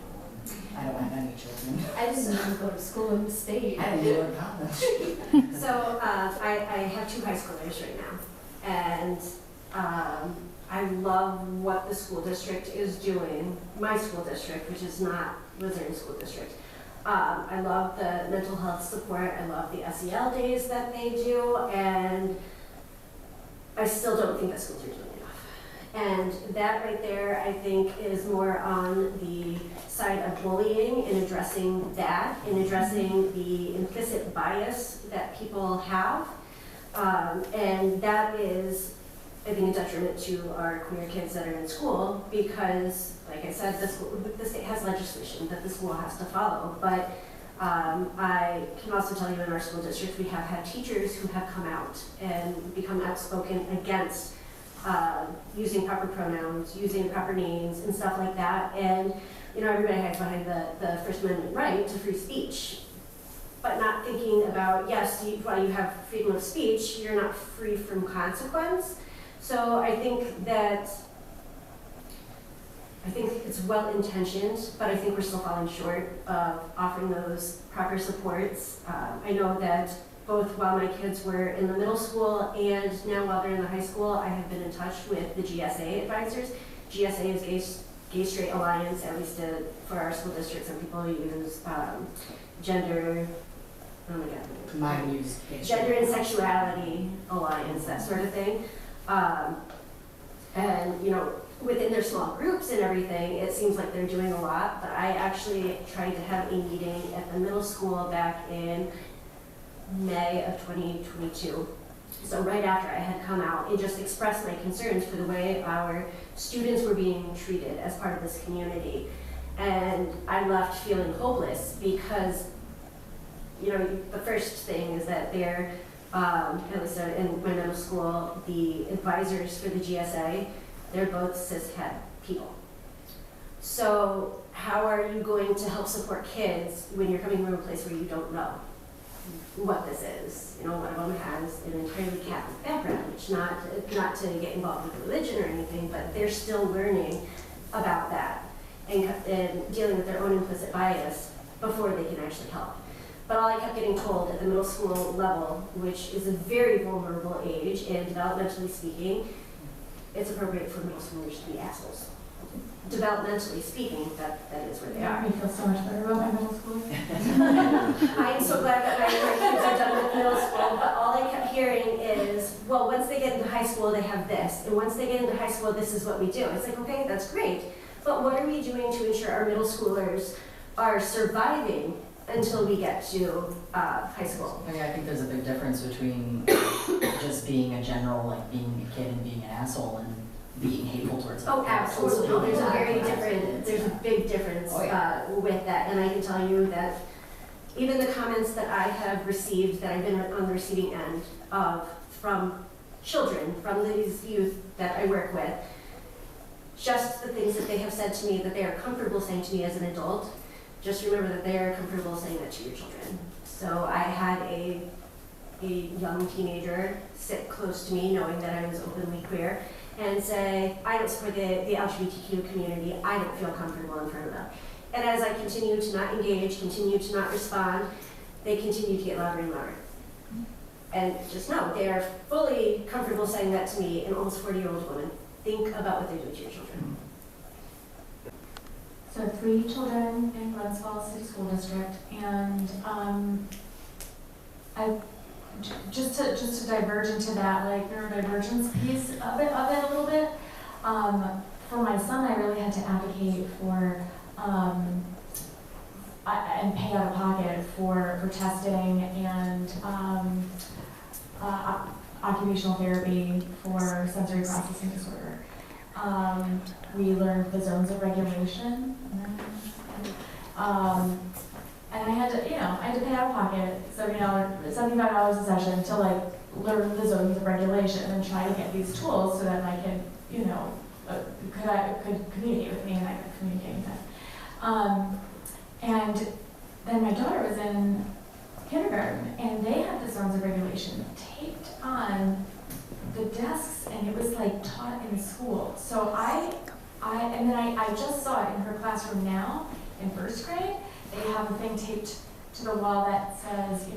I don't have any children. I didn't even go to school in the state. I didn't go to college. So I have 2 high schoolers right now, and I love what the school district is doing, my school district, which is not Luzerne School District. I love the mental health support, I love the SEL days that they do, and I still don't think that schools are doing enough. And that right there, I think, is more on the side of bullying and addressing that, and addressing the implicit bias that people have. And that is, I think, a detriment to our queer kids that are in school because, like I said, the state has legislation that the school has to follow. But I can also tell you in our school district, we have had teachers who have come out and become outspoken against using proper pronouns, using proper names, and stuff like that. And everybody hides behind the First Amendment right to free speech, but not thinking about, yes, while you have freedom of speech, you're not free from consequence. So I think it's well-intentioned, but I think we're still falling short of offering those proper supports. I know that both while my kids were in the middle school and now while they're in the high school, I have been in touch with the GSA advisors. GSA is Gay Straight Alliance, at least for our school district. Some people use gender, oh my God. Mine use Gender and Sexuality Alliance, that sort of thing. And within their small groups and everything, it seems like they're doing a lot, but I actually tried to have a meeting at the middle school back in May of 2022. So right after I had come out and just expressed my concerns for the way our students were being treated as part of this community. And I left feeling hopeless because, the first thing is that they're, at least in my middle school, the advisors for the GSA, they're both cishet people. So how are you going to help support kids when you're coming from a place where you don't know what this is? One of them has an entirely Catholic background, which not to get involved with religion or anything, but they're still learning about that and dealing with their own implicit bias before they can actually help. But all I kept getting told at the middle school level, which is a very vulnerable age, and developmentally speaking, it's appropriate for middle schoolers to be assholes. Developmentally speaking, that is where they are. I feel so much better about my middle school. I am so glad that my kids are done with middle school, but all I kept hearing is, well, once they get into high school, they have this, and once they get into high school, this is what we do. It's like, okay, that's great, but what are we doing to ensure our middle schoolers are surviving until we get to high school? I think there's a big difference between just being a general, like being a kid and being an asshole, and being hateful towards Oh, other absolutely. people. There's a big difference with that. And I can tell you that even the comments that I have received, that I've been on the receiving end of from children, from these youth that I work with, just the things that they have said to me that they are comfortable saying to me as an adult, just remember that they are comfortable saying that to your children. So I had a young teenager sit close to me knowing that I was openly queer and say, I don't support the LGBTQ community, I don't feel comfortable in front of them. And as I continue to not engage, continue to not respond, they continue to get louder and louder. And just know, they are fully comfortable saying that to me, an almost 40-year-old woman. Think about what they do to your children. So 3 children in Glens Falls City School District, and just to diverge into that like neurodivergence piece of it a little bit. For my son, I really had to advocate for and pay out of pocket for testing and occupational therapy for sensory processing disorder. We learned the zones of regulation. And I had to pay out of pocket $75 a session to like learn the zones of regulation and try to get these tools so that my kid, could communicate with me and I could communicate with him. And then my daughter was in kindergarten and they had the zones of regulation taped on the desks and it was like taught in school. So I just saw it in her classroom now in first grade. They have a thing taped to the wall that says,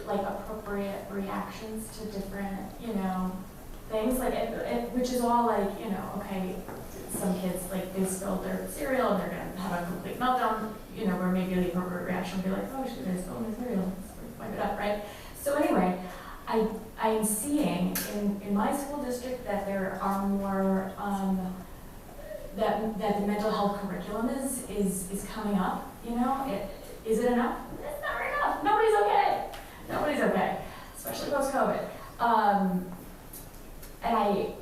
like appropriate reactions to different, things, like, which is all like, you know, okay, some kids, like, they spilled their cereal and they're gonna have a complete meltdown, you know, where maybe the appropriate reaction would be like, oh, shoot, they spilled my cereal, let's wipe it up, right? So anyway, I'm seeing in my school district that there are more, that the mental health curriculum is coming up, you know? Is it enough? It's not enough. Nobody's okay. Nobody's okay, especially post-COVID. And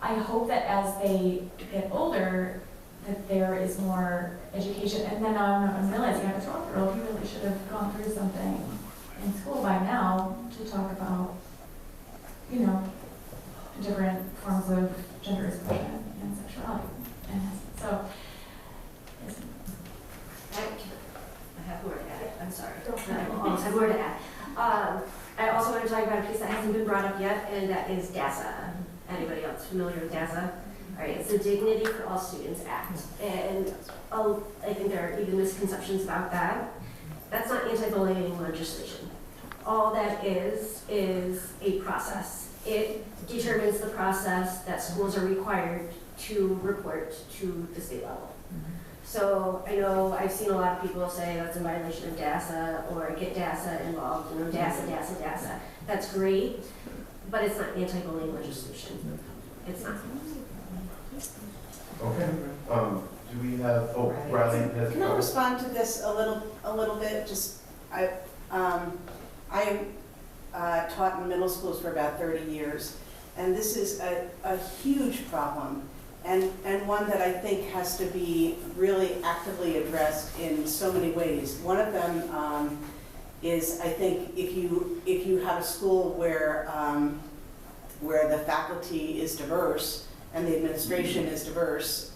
I hope that as they get older, that there is more education. And then I'm realizing I have a 12-year-old, he really should have gone through something in school by now to talk about, you know, different forms of gender expression and sexuality. And so, yes. I have more to add. I'm sorry. I almost have more to add. I also want to talk about a piece that hasn't been brought up yet, and that is DASA. Anybody else familiar with DASA? All right, it's the Dignity for All Students Act. And I think there are even misconceptions about that. That's not anti-bullying legislation. All that is a process. It determines the process that schools are required to report to the state level. So I know I've seen a lot of people say that's in violation of DASA or get DASA involved, you know, DASA. That's great, but it's not anti-bullying legislation. It's not. Okay. Do we have, Riley has. Can I respond to this a little bit? Just, I taught in middle schools for about 30 years, and this is a huge problem. And one that I think has to be really actively addressed in so many ways. One of them is, I think, if you have a school where the faculty is diverse and the administration is diverse,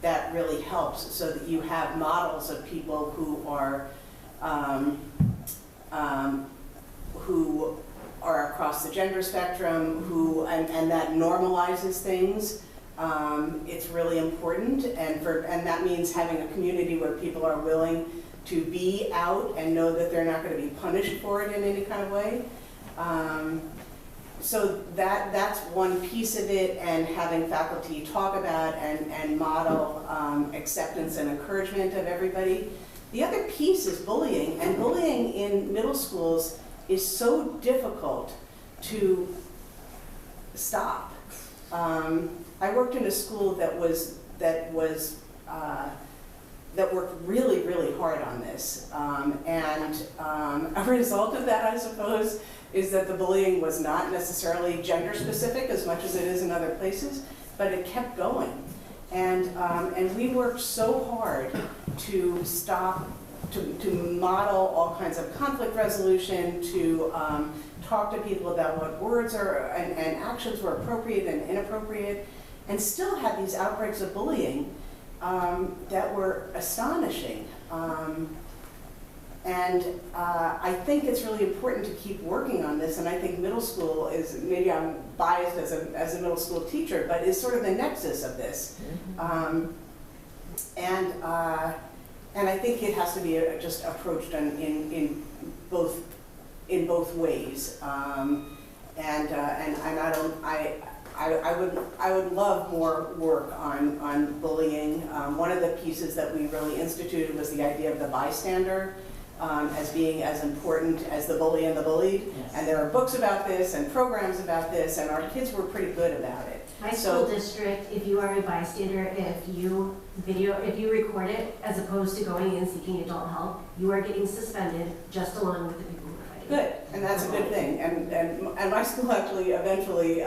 that really helps, so that you have models of people who are across the gender spectrum, and that normalizes things. It's really important, and that means having a community where people are willing to be out and know that they're not going to be punished for it in any kind of way. So that's one piece of it, and having faculty talk about and model acceptance and encouragement of everybody. The other piece is bullying, and bullying in middle schools is so difficult to stop. I worked in a school that worked really, really hard on this, and a result of that, I suppose, is that the bullying was not necessarily gender specific as much as it is in other places, but it kept going, and we worked so hard to stop, to model all kinds of conflict resolution, to talk to people about what words are and actions were appropriate and inappropriate, and still had these outbreaks of bullying that were astonishing. I think it's really important to keep working on this, and I think middle school is, maybe I'm biased as a middle school teacher, but is sort of the nexus of this. And I think it has to be just approached in both ways. I would love more work on bullying. One of the pieces that we really instituted was the idea of the bystander as being as important as the bully and the bullied. Yes. And there are books about this and programs about this, and our kids were pretty good about it. My school district, if you are a bystander, if you record it, as opposed to going in seeking adult help, you are getting suspended just along with the people who are fighting. Good, and that's a good thing. And my school actually eventually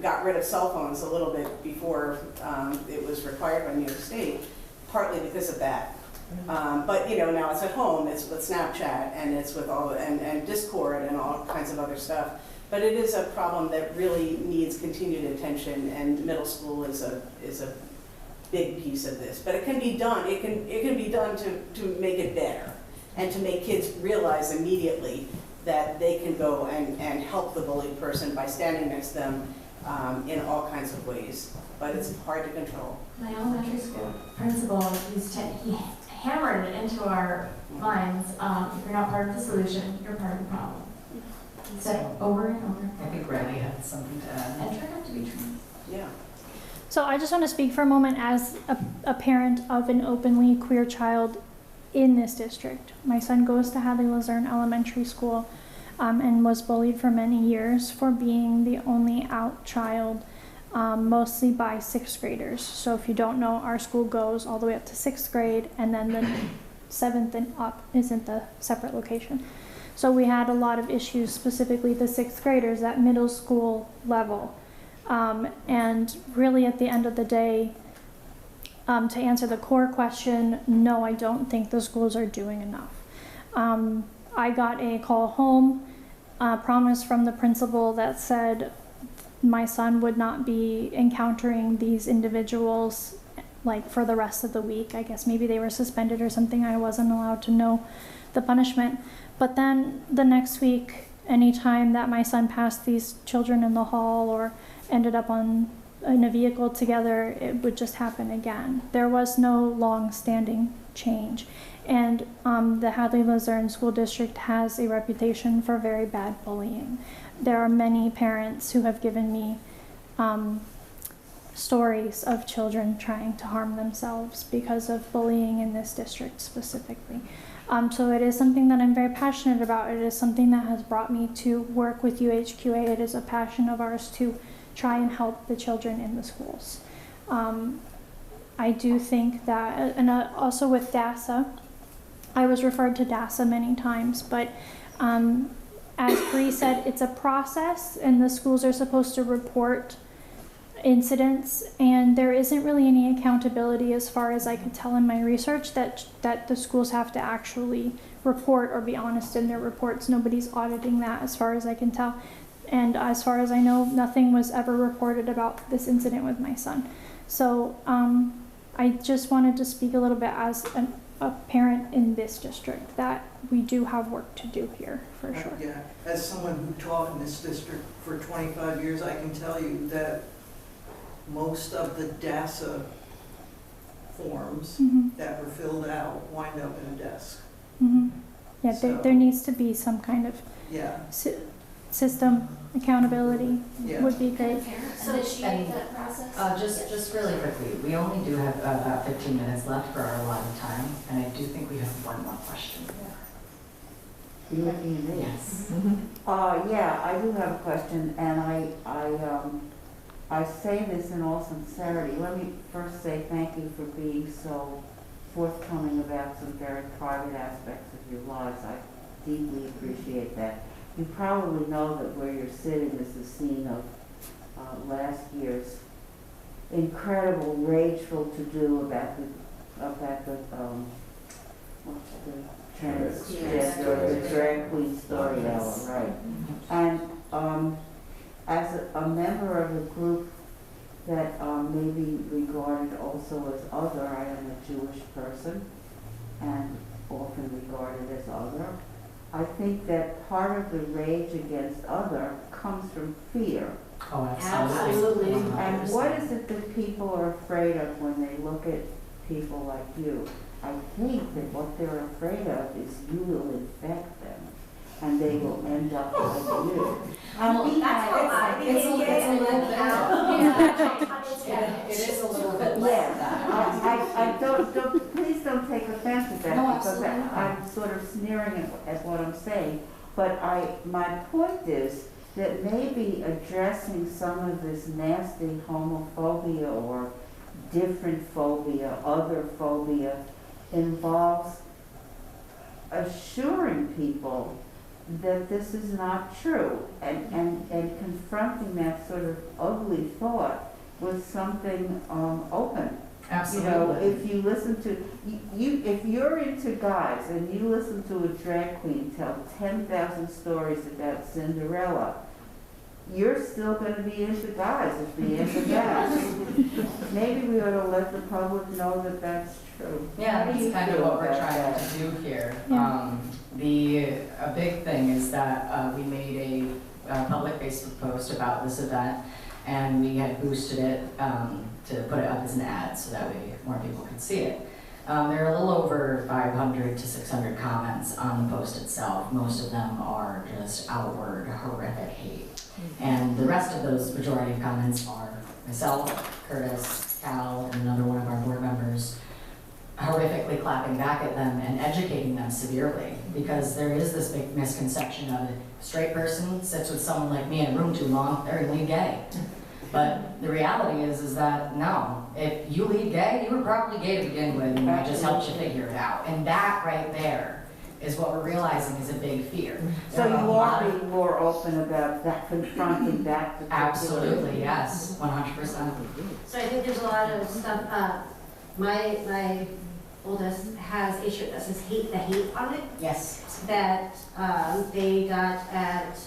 got rid of cell phones a little bit before it was required by New York State, partly because of that. But now it's at home, it's with Snapchat, and it's with and Discord and all kinds of other stuff. But it is a problem that really needs continued attention, and middle school is a big piece of this. But it can be done. It can be done to make it better, and to make kids realize immediately that they can go and help the bullied person by standing next to them in all kinds of ways. But it's hard to control. My elementary school principal he hammered it into our minds, if you're not part of the solution, you're part of the problem. So, over and over. I think Riley had something to add. And try not to be trans. Yeah. So I just want to speak for a moment as a parent of an openly queer child in this district. My son goes to Hadley Luzerne Elementary School and was bullied for many years for being the only out child, mostly by sixth graders. So if you don't know, our school goes all the way up to sixth grade, and then the seventh and up isn't the separate location. So we had a lot of issues, specifically the sixth graders at middle school level. And really at the end of the day, to answer the core question, no, I don't think the schools are doing enough. I got a call home, promise from the principal that said my son would not be encountering these individuals like for the rest of the week. I guess maybe they were suspended or something. I wasn't allowed to know the punishment. But then the next week, anytime that my son passed these children in the hall or ended up in a vehicle together, it would just happen again. There was no long-standing change. And the Hadley Luzerne School District has a reputation for very bad bullying. There are many parents who have given me stories of children trying to harm themselves because of bullying in this district specifically. So it is something that I'm very passionate about. It is something that has brought me to work with UHQA. It is a passion of ours to try and help the children in the schools. I do think that, and also with DASA, I was referred to DASA many times, but as Bree said, it's a process and the schools are supposed to report incidents, and there isn't really any accountability as far as I could tell in my research that the schools have to actually report or be honest in their reports. Nobody's auditing that as far as I can tell. And as far as I know, nothing was ever reported about this incident with my son. So I just wanted to speak a little bit as a parent in this district that we do have work to do here, for sure. Yeah, as someone who taught in this district for 25 years, I can tell you that most of the DASA forms that were filled out wind up in a desk. Yeah, So- there needs to be some kind of Yeah, system accountability yeah. would be great. So initiate that process? Just really quickly, we only do have about 15 minutes left for our allotted time, and I do think we have one more question. You looking at me? Yes. Yeah, I do have a question, and I say this in all sincerity. Let me first say thank you for being so forthcoming about some very private aspects of your lives. I deeply appreciate that. You probably know that where you're sitting is the scene of last year's incredible, rageful to-do about the transgender, the drag queen story hour, right? And as a member of a group that may be regarded also as other, I am a Jewish person and often regarded as other. I think that part of the rage against other comes from fear. Oh, absolutely. And what is it that people are afraid of when they look at people like you? I think that what they're afraid of is you will infect them and they will end up like you. It's a little bit less than that. I don't, please don't take offense at that, No, because absolutely. I'm sort of sneering at what I'm saying. But my point is that maybe addressing some of this nasty homophobia or different phobia, other phobia, involves assuring people that this is not true, and confronting that sort of ugly thought with something open. Absolutely. You know, if you listen to, if you're into guys and you listen to a drag queen tell 10,000 stories about Cinderella, you're still going to be into guys at the end of that. Maybe we ought to let the public know that that's true. Yeah, How do that's you kind of feel what we're about trying that? to do here. Yeah. A big thing is that we made a public Facebook post about this event, and we had boosted it to put it up as an ad so that way more people could see it. There are a little over 500 to 600 comments on the post itself. Most of them are just outward horrific hate. And the rest of those majority of comments are myself, Curtis, Cal, and another one of our board members horrifically clapping back at them and educating them severely, because there is this big misconception of a straight person sits with someone like me in a room too long, they're gonna lead gay. But the reality is that no, if you lead gay, you were probably gay to begin with, and I just helped you figure it out. And that right there is what we're realizing is a big fear. So you are being more open about that, confronting that particular. Absolutely, yes, 100%. So I think there's a lot of stuff, my oldest has a shirt that says hate the hate on it, Yes. that they got at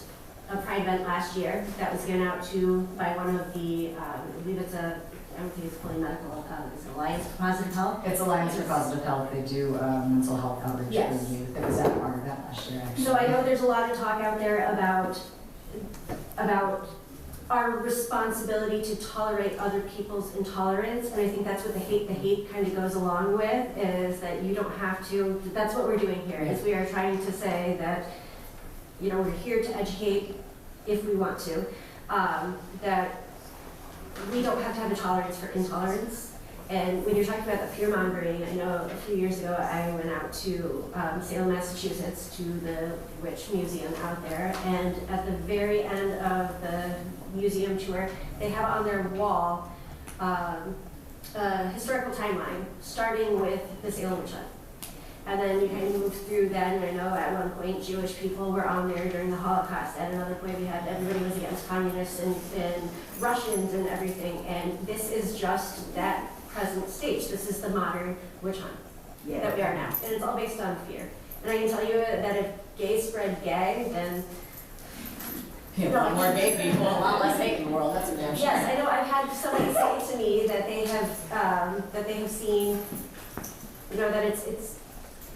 a Pride event last year that was given out to by one of the, I believe it's I don't think it's fully medical, it's Alliance for Positive Health. It's Alliance for Positive Health. They do mental health outreach Yes. for youth. It was at our event last year, actually. So I know there's a lot of talk out there about our responsibility to tolerate other people's intolerance, and I think that's what the hate kind of goes along with, is that you don't have to, that's what we're doing here, is we are trying to say that, you know, we're here to educate if we want to, that we don't have to have a tolerance for intolerance. And when you're talking about the fear mongering, I know a few years ago I went out to Salem, Massachusetts, to the Witch Museum out there, and at the very end of the museum tour, they have on their wall a historical timeline, starting with the Salem Witch Hunt. And then you kind of move through that, and I know at one point Jewish people were on there during the Holocaust. At another point we had everybody was against communists and Russians and everything. And this is just that present stage. This is the modern witch hunt that we are now. And it's all based on fear. And I can tell you that if gays spread gay, then A lot more gay people, a lot less hate in the world, that's a damn shame. yes, I know. I've had somebody say to me that they have seen, you know, that it's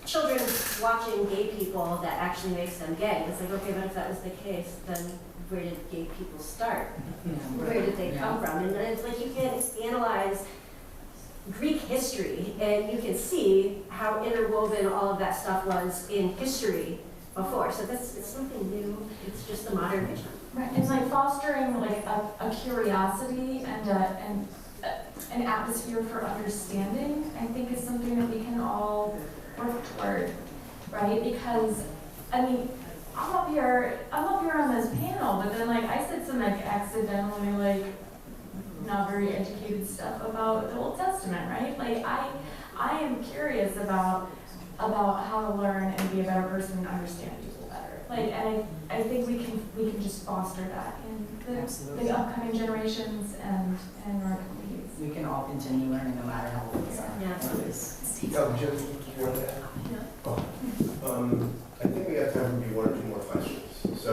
children watching gay people that actually makes them gay. And it's like, okay, but if that was the case, then where did gay people start? Where did they come from? And it's like you can analyze Greek history and you can see how interwoven all of that stuff was in history before. So it's something new. It's just the modern vision. Right, it's like fostering like a curiosity and an atmosphere for understanding, I think is something that we can all work toward, right? Because, I mean, I'm up here on this panel, but then like I said some like accidentally like not very educated stuff about the Old Testament, right? Like I am curious about how to learn and be a better person and understand people better. Like, and I think we can just foster that in the upcoming generations and our communities. We can all continue learning no matter how old we are. Yeah. Jim, you want to add? Oh. I think we have time for maybe one or two more questions. So,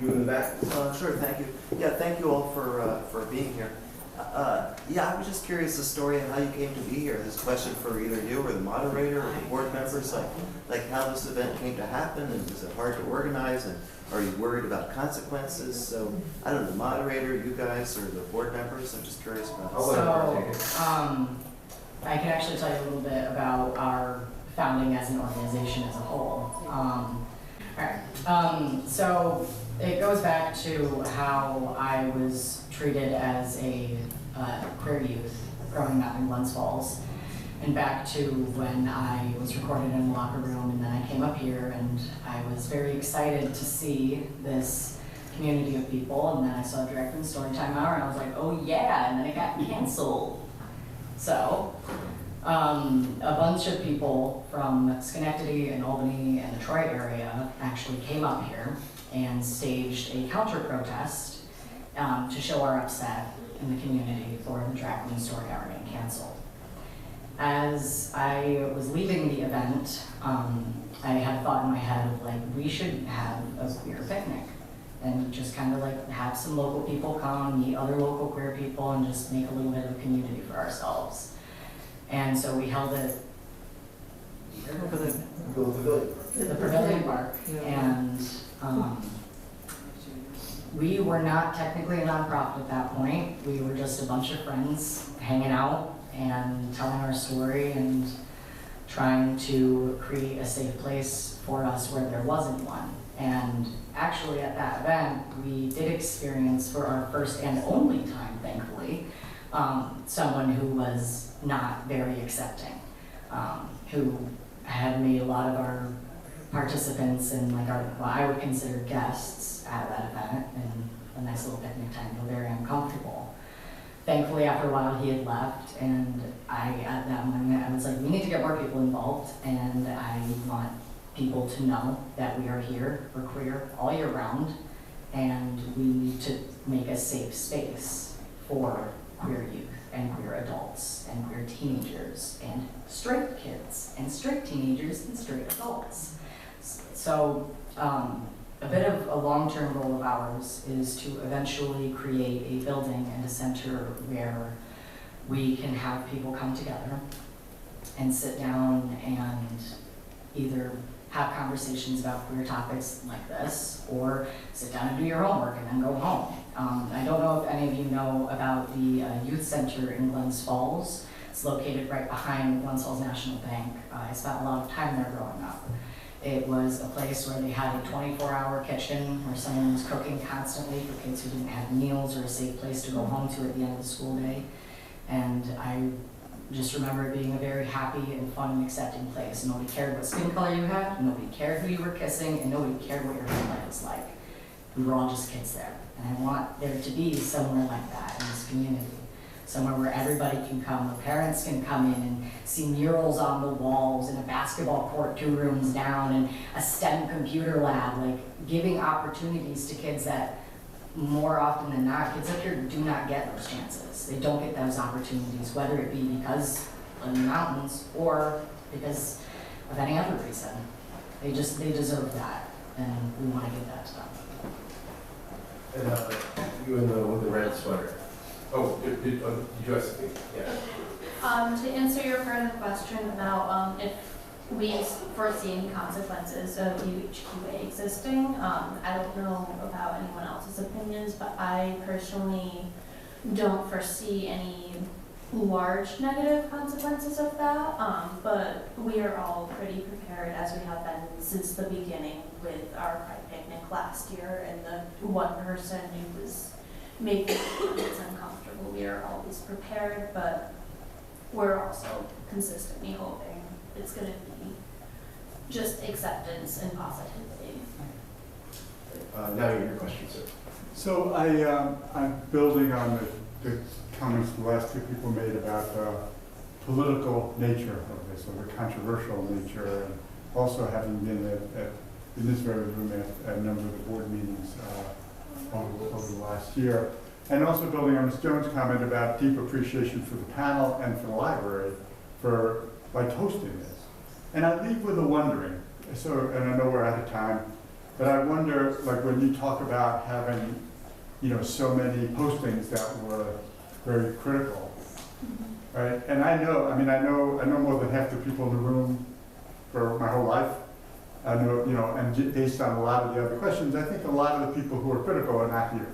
you in the back? Sure, thank you. Yeah, thank you all for being here. Yeah, I was just curious the story of how you came to be here. This question for either you or the moderator or the board members, like how this event came to happen, and is it hard to organize, and are you worried about consequences? So, I don't know, the moderator, you guys, or the board members, I'm just curious about that. So, I can actually tell you a little bit about our founding as an organization as a whole. So it goes back to how I was treated as a queer youth growing up in Glens Falls, and back to when I was recorded in a locker room, and then I came up here and I was very excited to see this community of people, and then I saw Direct from Storytime Hour and I was like, oh yeah, and then it got canceled. So, a bunch of people from Schenectady and Albany and the Troy area actually came up here and staged a counter-protest to show our upset in the community for the Drag Queen Story Hour getting canceled. As I was leaving the event, I had a thought in my head of like, we should have a queer picnic and just kind of like have some local people come, meet other local queer people, and just make a little bit of a community for ourselves. And so we held it at the Pavilion Park, and we were not technically a nonprofit at that point. We were just a bunch of friends hanging out and telling our story and trying to create a safe place for us where there wasn't one. And actually at that event, we did experience for our first and only time, thankfully, someone who was not very accepting, who had made a lot of our participants and like our, what I would consider guests at that event and a nice little picnic time feel very uncomfortable. Thankfully, after a while, he had left, and at that moment, I was like, we need to get more people involved, and I want people to know that we are here, we're queer all year round, and we need to make a safe space for queer youth and queer adults and queer teenagers and straight kids and straight teenagers and straight adults. So a bit of a long-term goal of ours is to eventually create a building and a center where we can have people come together and sit down and either have conversations about queer topics like this, or sit down and do your homework and then go home. I don't know if any of you know about the youth center in Glens Falls. It's located right behind Glens Falls National Bank. I spent a lot of time there growing up. It was a place where they had a 24-hour kitchen where someone was cooking constantly for kids who didn't have meals or a safe place to go home to at the end of the school day. And I just remember it being a very happy and fun and accepting place. Nobody cared what skin color you had, nobody cared who you were kissing, and nobody cared what your home life was like. We were all just kids there. And I want there to be somewhere like that in this community. Somewhere where everybody can come, where parents can come in and see murals on the walls and a basketball court 2 rooms down and a STEM computer lab, like giving opportunities to kids that more often than not, kids up here do not get those chances. They don't get those opportunities, whether it be because of the mountains or because of any other reason. They deserve that, and we want to give that to them. And you in with the red sweater. Oh, did you have something? Yeah. To answer your further question about if we foresee any consequences of UHQA existing, I don't know about anyone else's opinions, but I personally don't foresee any large negative consequences of that, but we are all pretty prepared, as we have been since the beginning with our Pride picnic last year and the one person who was making kids uncomfortable. We are always prepared, but we're also consistently hoping it's going to be just acceptance and positivity. Now your question, sir. So I'm building on the comments the last 2 people made about the political nature of this, or the controversial nature, and also having been in this very room at a number of the board meetings over the last year. And also building on Ms. Jones' comment about deep appreciation for the panel and for the library for hosting this. And I leave with a wondering, and I know we're out of time, but I wonder, when you talk about having, so many postings that were very critical, right? And I know more than half the people in the room for my whole life. I know, and based on a lot of the other questions, I think a lot of the people who are critical are not here.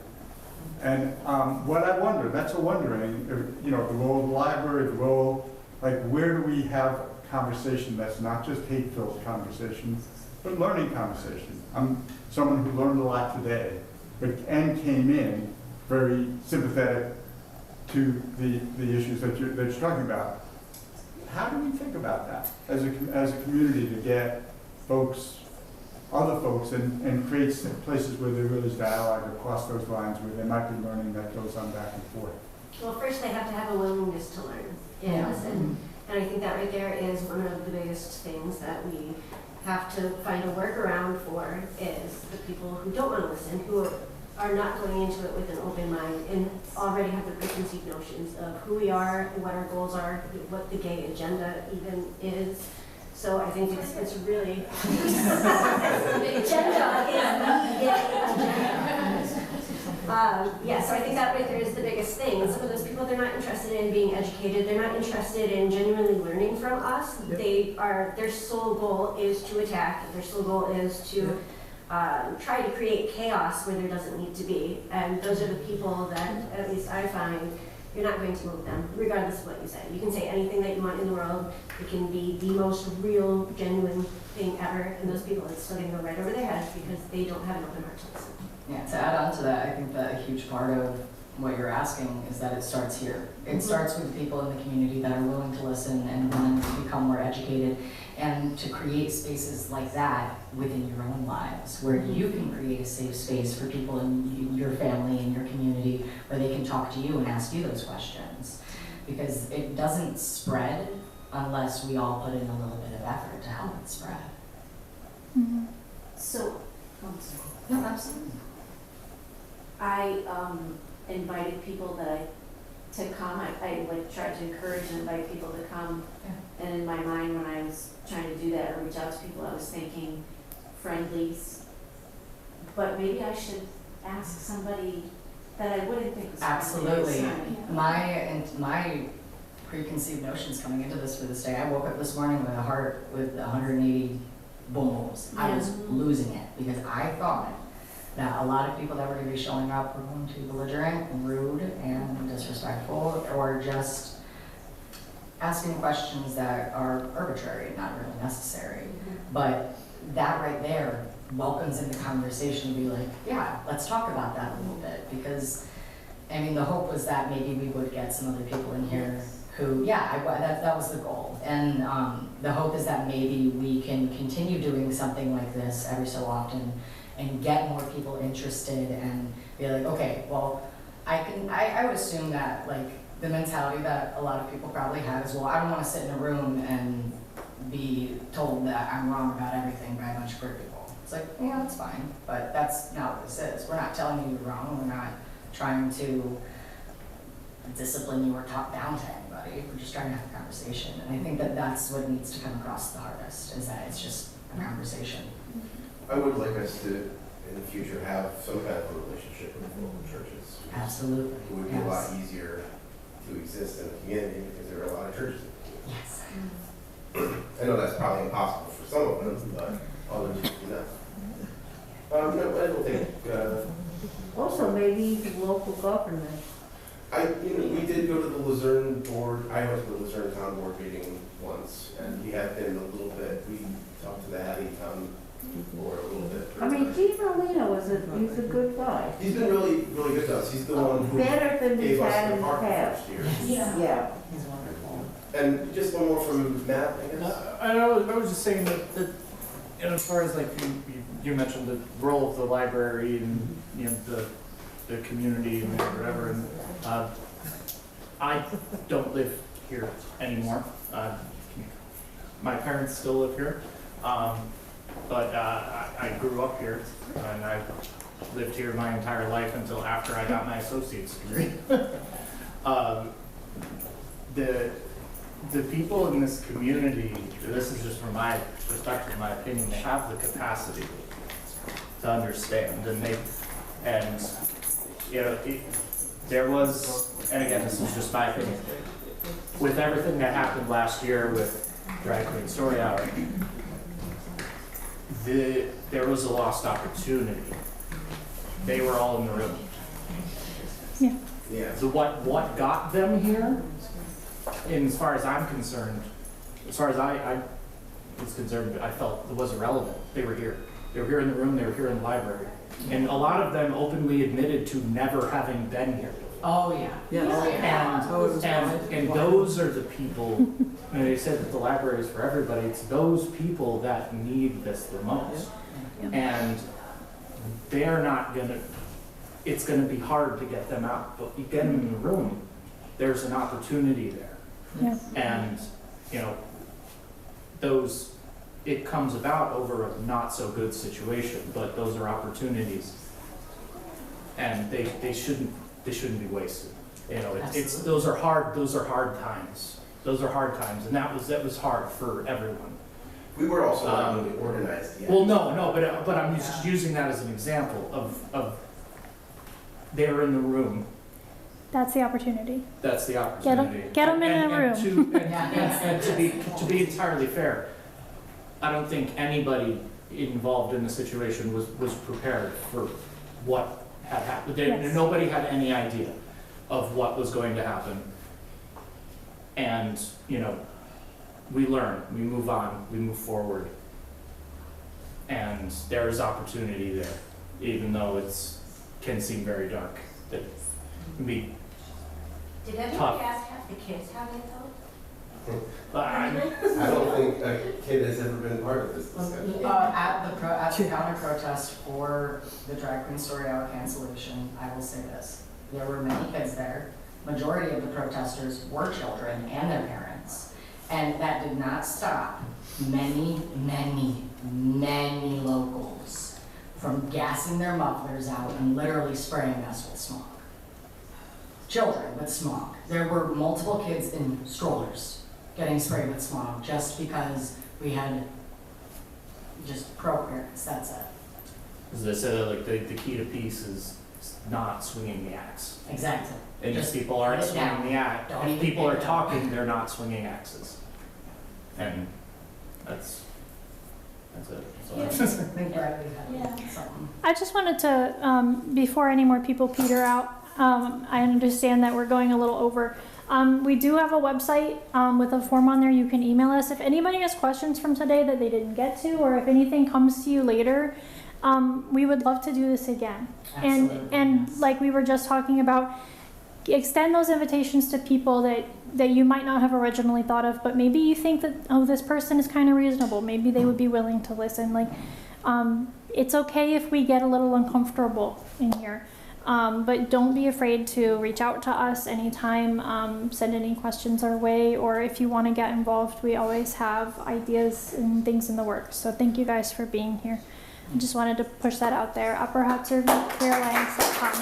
And what I wonder, that's a wondering, the role of the library, the role, where do we have conversation that's not just hate-filled conversation, but learning conversation. I'm someone who learned a lot today, and came in very sympathetic to the issues that you're talking about. How do we think about that as a community to get other folks, and create places where there really is dialogue across those lines, where there might be learning that goes on back and forth? Well, first they have to have a willingness to learn and listen. And I think that right there is one of the biggest things that we have to find a workaround for, is the people who don't want to listen, who are not going into it with an open mind and already have the preconceived notions of who we are, what our goals are, what the gay agenda even is. So I think it's really the agenda is the agenda. So I think that right there is the biggest thing. And some of those people, they're not interested in being educated. They're not interested in genuinely learning from us. Yep. Their sole goal is to attack. Their sole goal is to try to create chaos where there doesn't need to be. And those are the people that, at least I find, you're not going to move them, regardless of what you say. You can say anything that you want in the world. It can be the most real, genuine thing ever, and those people, it's still going to go right over their heads because they don't have an open heart to listen. Yeah, to add on to that, I think that a huge part of what you're asking is that it starts here. It starts with people in the community that are willing to listen and willing to become more educated, and to create spaces like that within your own lives, where you can create a safe space for people in your family and your community, where they can talk to you and ask you those questions. Because it doesn't spread unless we all put in a little bit of effort to help it spread. Mhm. So, I'm sorry. No, absolutely. I invited people to come. I like tried to encourage and invite people to come. Yeah. And in my mind, when I was trying to do that or reach out to people, I was thinking friendlies. But maybe I should ask somebody that I wouldn't think was Absolutely. friendly. My preconceived notions coming into this for this day, I woke up this morning with a heart with 180 boom booms. I was losing it because I thought that a lot of people that were going to be showing up were going to be belligerent and rude and disrespectful, or just asking questions that are arbitrary and not really necessary. But that right there welcomes in the conversation to be like, yeah, let's talk about that a little bit. Because, I mean, the hope was that maybe we would get some other people in here who, that was the goal. And the hope is that maybe we can continue doing something like this every so often and get more people interested and be like, okay, well, I would assume that, like, the mentality that a lot of people probably have is, well, I don't want to sit in a room and be told that I'm wrong about everything by a bunch of queer people. It's like, yeah, that's fine, but that's not what this is. We're not telling you you're wrong. We're not trying to discipline you or talk down to anybody. We're just trying to have a conversation. And I think that that's what needs to come across the hardest, is that it's just a conversation. I would like us to, in the future, have some kind of a relationship with local churches. Absolutely. It would be a lot easier to exist in the community because there are a lot of churches. Yes. I know that's probably impossible for some of them, but others do not. No, I don't think, Also, maybe local government. we did go to the Luzerne board, I went to the Luzerne town board meeting once, and we had been a little bit, we talked to the Hattie town board a little bit. I mean, Dean Molina he's a good guy. He's been really, really good to us. He's the one who Better than we've gave us had the in the park past. first year. Yeah. He's wonderful. And just one more from Matt, I guess. I was just saying that as far as like you mentioned the role of the library and the community and whatever, and I don't live here anymore. My parents still live here, but I grew up here and I lived here my entire life until after I got my associate's degree. The people in this community, this is just from my perspective, my opinion, they have the capacity to understand, there was, and again, this is just my opinion, with everything that happened last year with Drag Queen Story Hour, there was a lost opportunity. They were all in the room. Yeah. So what got them here? And as far as I'm concerned, as far as I was concerned, I felt it was irrelevant. They were here. They were here in the room, they were here in the library. And a lot of them openly admitted to never having been here. Oh, yeah. Yes. Oh, yeah. And those are the people, and they said that the library is for everybody, it's those people that need this the most. And they're not gonna, it's gonna be hard to get them out, but you get them in the room, there's an opportunity there. Yeah. And, it comes about over a not so good situation, but those are opportunities. And they shouldn't be wasted. Those are hard times. Those are hard times, and that was hard for everyone. We were also not really organized yet. Well, no, but I'm just using that as an example of they're in the room. That's the opportunity. That's the opportunity. Get them in the room. And to be entirely fair, I don't think anybody involved in the situation was prepared for what had happened. Yes. Nobody had any idea. of what was going to happen. And, you know, we learn, we move on, we move forward. And there is opportunity there, even though can seem very dark. That can be Did anybody tough. ask if the kids have it though? I don't think a kid has ever been part of this discussion. At the counter protest for the drag queen story hour cancellation, I will say this. There were many kids there. Majority of the protesters were children and their parents. And that did not stop many locals from gassing their mufflers out and literally spraying us with smog. Children with smog. There were multiple kids in strollers getting sprayed with smog just because we had just pro-queerness, that's it. As they say, like the key to peace is not swinging the axe. Exactly. And if Just people aren't put it down. swinging the axe, Don't if even people are think talking, about it. they're not swinging axes. And that's it. So I think Bradley had Yeah. something. I just wanted to, before any more people peter out, I understand that we're going a little over. We do have a website with a form on there. You can email us. If anybody has questions from today that they didn't get to, or if anything comes to you later, we would love to do this again. Absolutely, And yes. like we were just talking about, extend those invitations to people that you might not have originally thought of, but maybe you think that, oh, this person is kind of reasonable. Maybe they would be willing to listen. Like, it's okay if we get a little uncomfortable in here. But don't be afraid to reach out to us anytime, send any questions our way, or if you want to get involved, we always have ideas and things in the works. So thank you guys for being here. I just wanted to push that out there. upperhudson.queeralliance.com.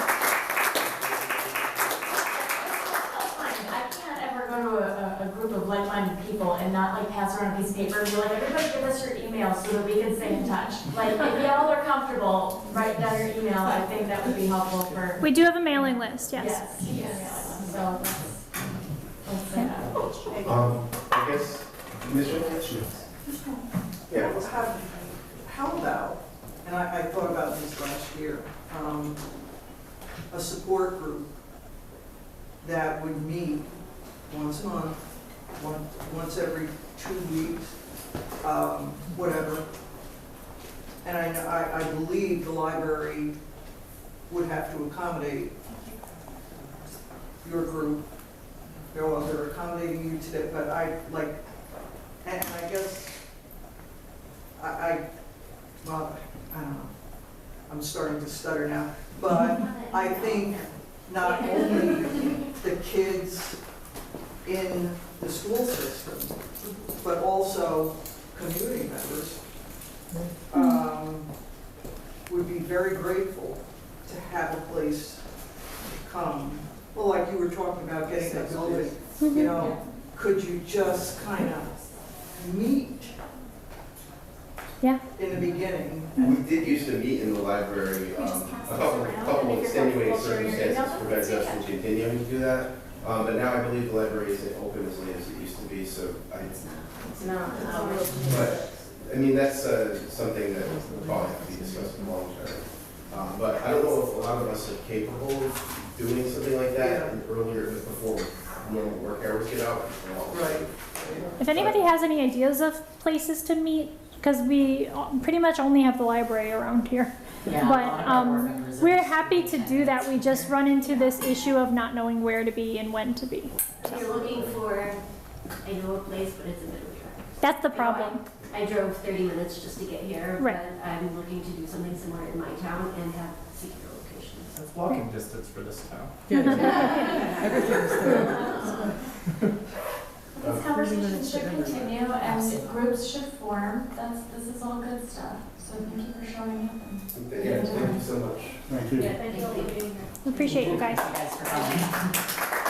I can't ever go to a group of like-minded people and not like pass around a piece of paper and be like, everybody give us your email so that we can stay in touch. Like, if y'all are comfortable, write down your email. I think that would be helpful for. We do have a mailing list, yes. Yes. So let's say that. I guess, Mr. Yeah, how about, and I thought about this last year, a support group that would meet once a month, once every 2 weeks, whatever. And I believe the library would have to accommodate your group. Well, they're accommodating you today, but I guess, well, I don't know. I'm starting to stutter now. But I think not only the kids in the school system, but also community members would be very grateful to have a place to come. Well, like you were talking about getting a building, you know, could you just kind of meet Yeah. in the beginning? We did used to meet in the library, a couple of extenuating circumstances prevented us from continuing to do that. But now I believe the library isn't open as late as it used to be, so It's not. but, I mean, that's something that will probably have to be discussed in the long term. But I don't know if a lot of us are capable of doing something like that earlier, before normal work hours get out. Right. If anybody has any ideas of places to meet, because we pretty much only have the library around here. Yeah, But we're happy to do that. We just run into this issue of not knowing where to be and when to be. If you're looking for, I know a place, but it's a bit of a trek. That's the problem. I drove 30 minutes just to get here, Right. but I'm looking to do something similar in my town and have secure locations. That's walking distance for this town. These conversations should continue and groups should form. This is all good stuff. So thank you for showing up. Yeah, thank you so much. Thank you. Yeah, thank you all for being here. We appreciate you guys. Thank you guys for coming.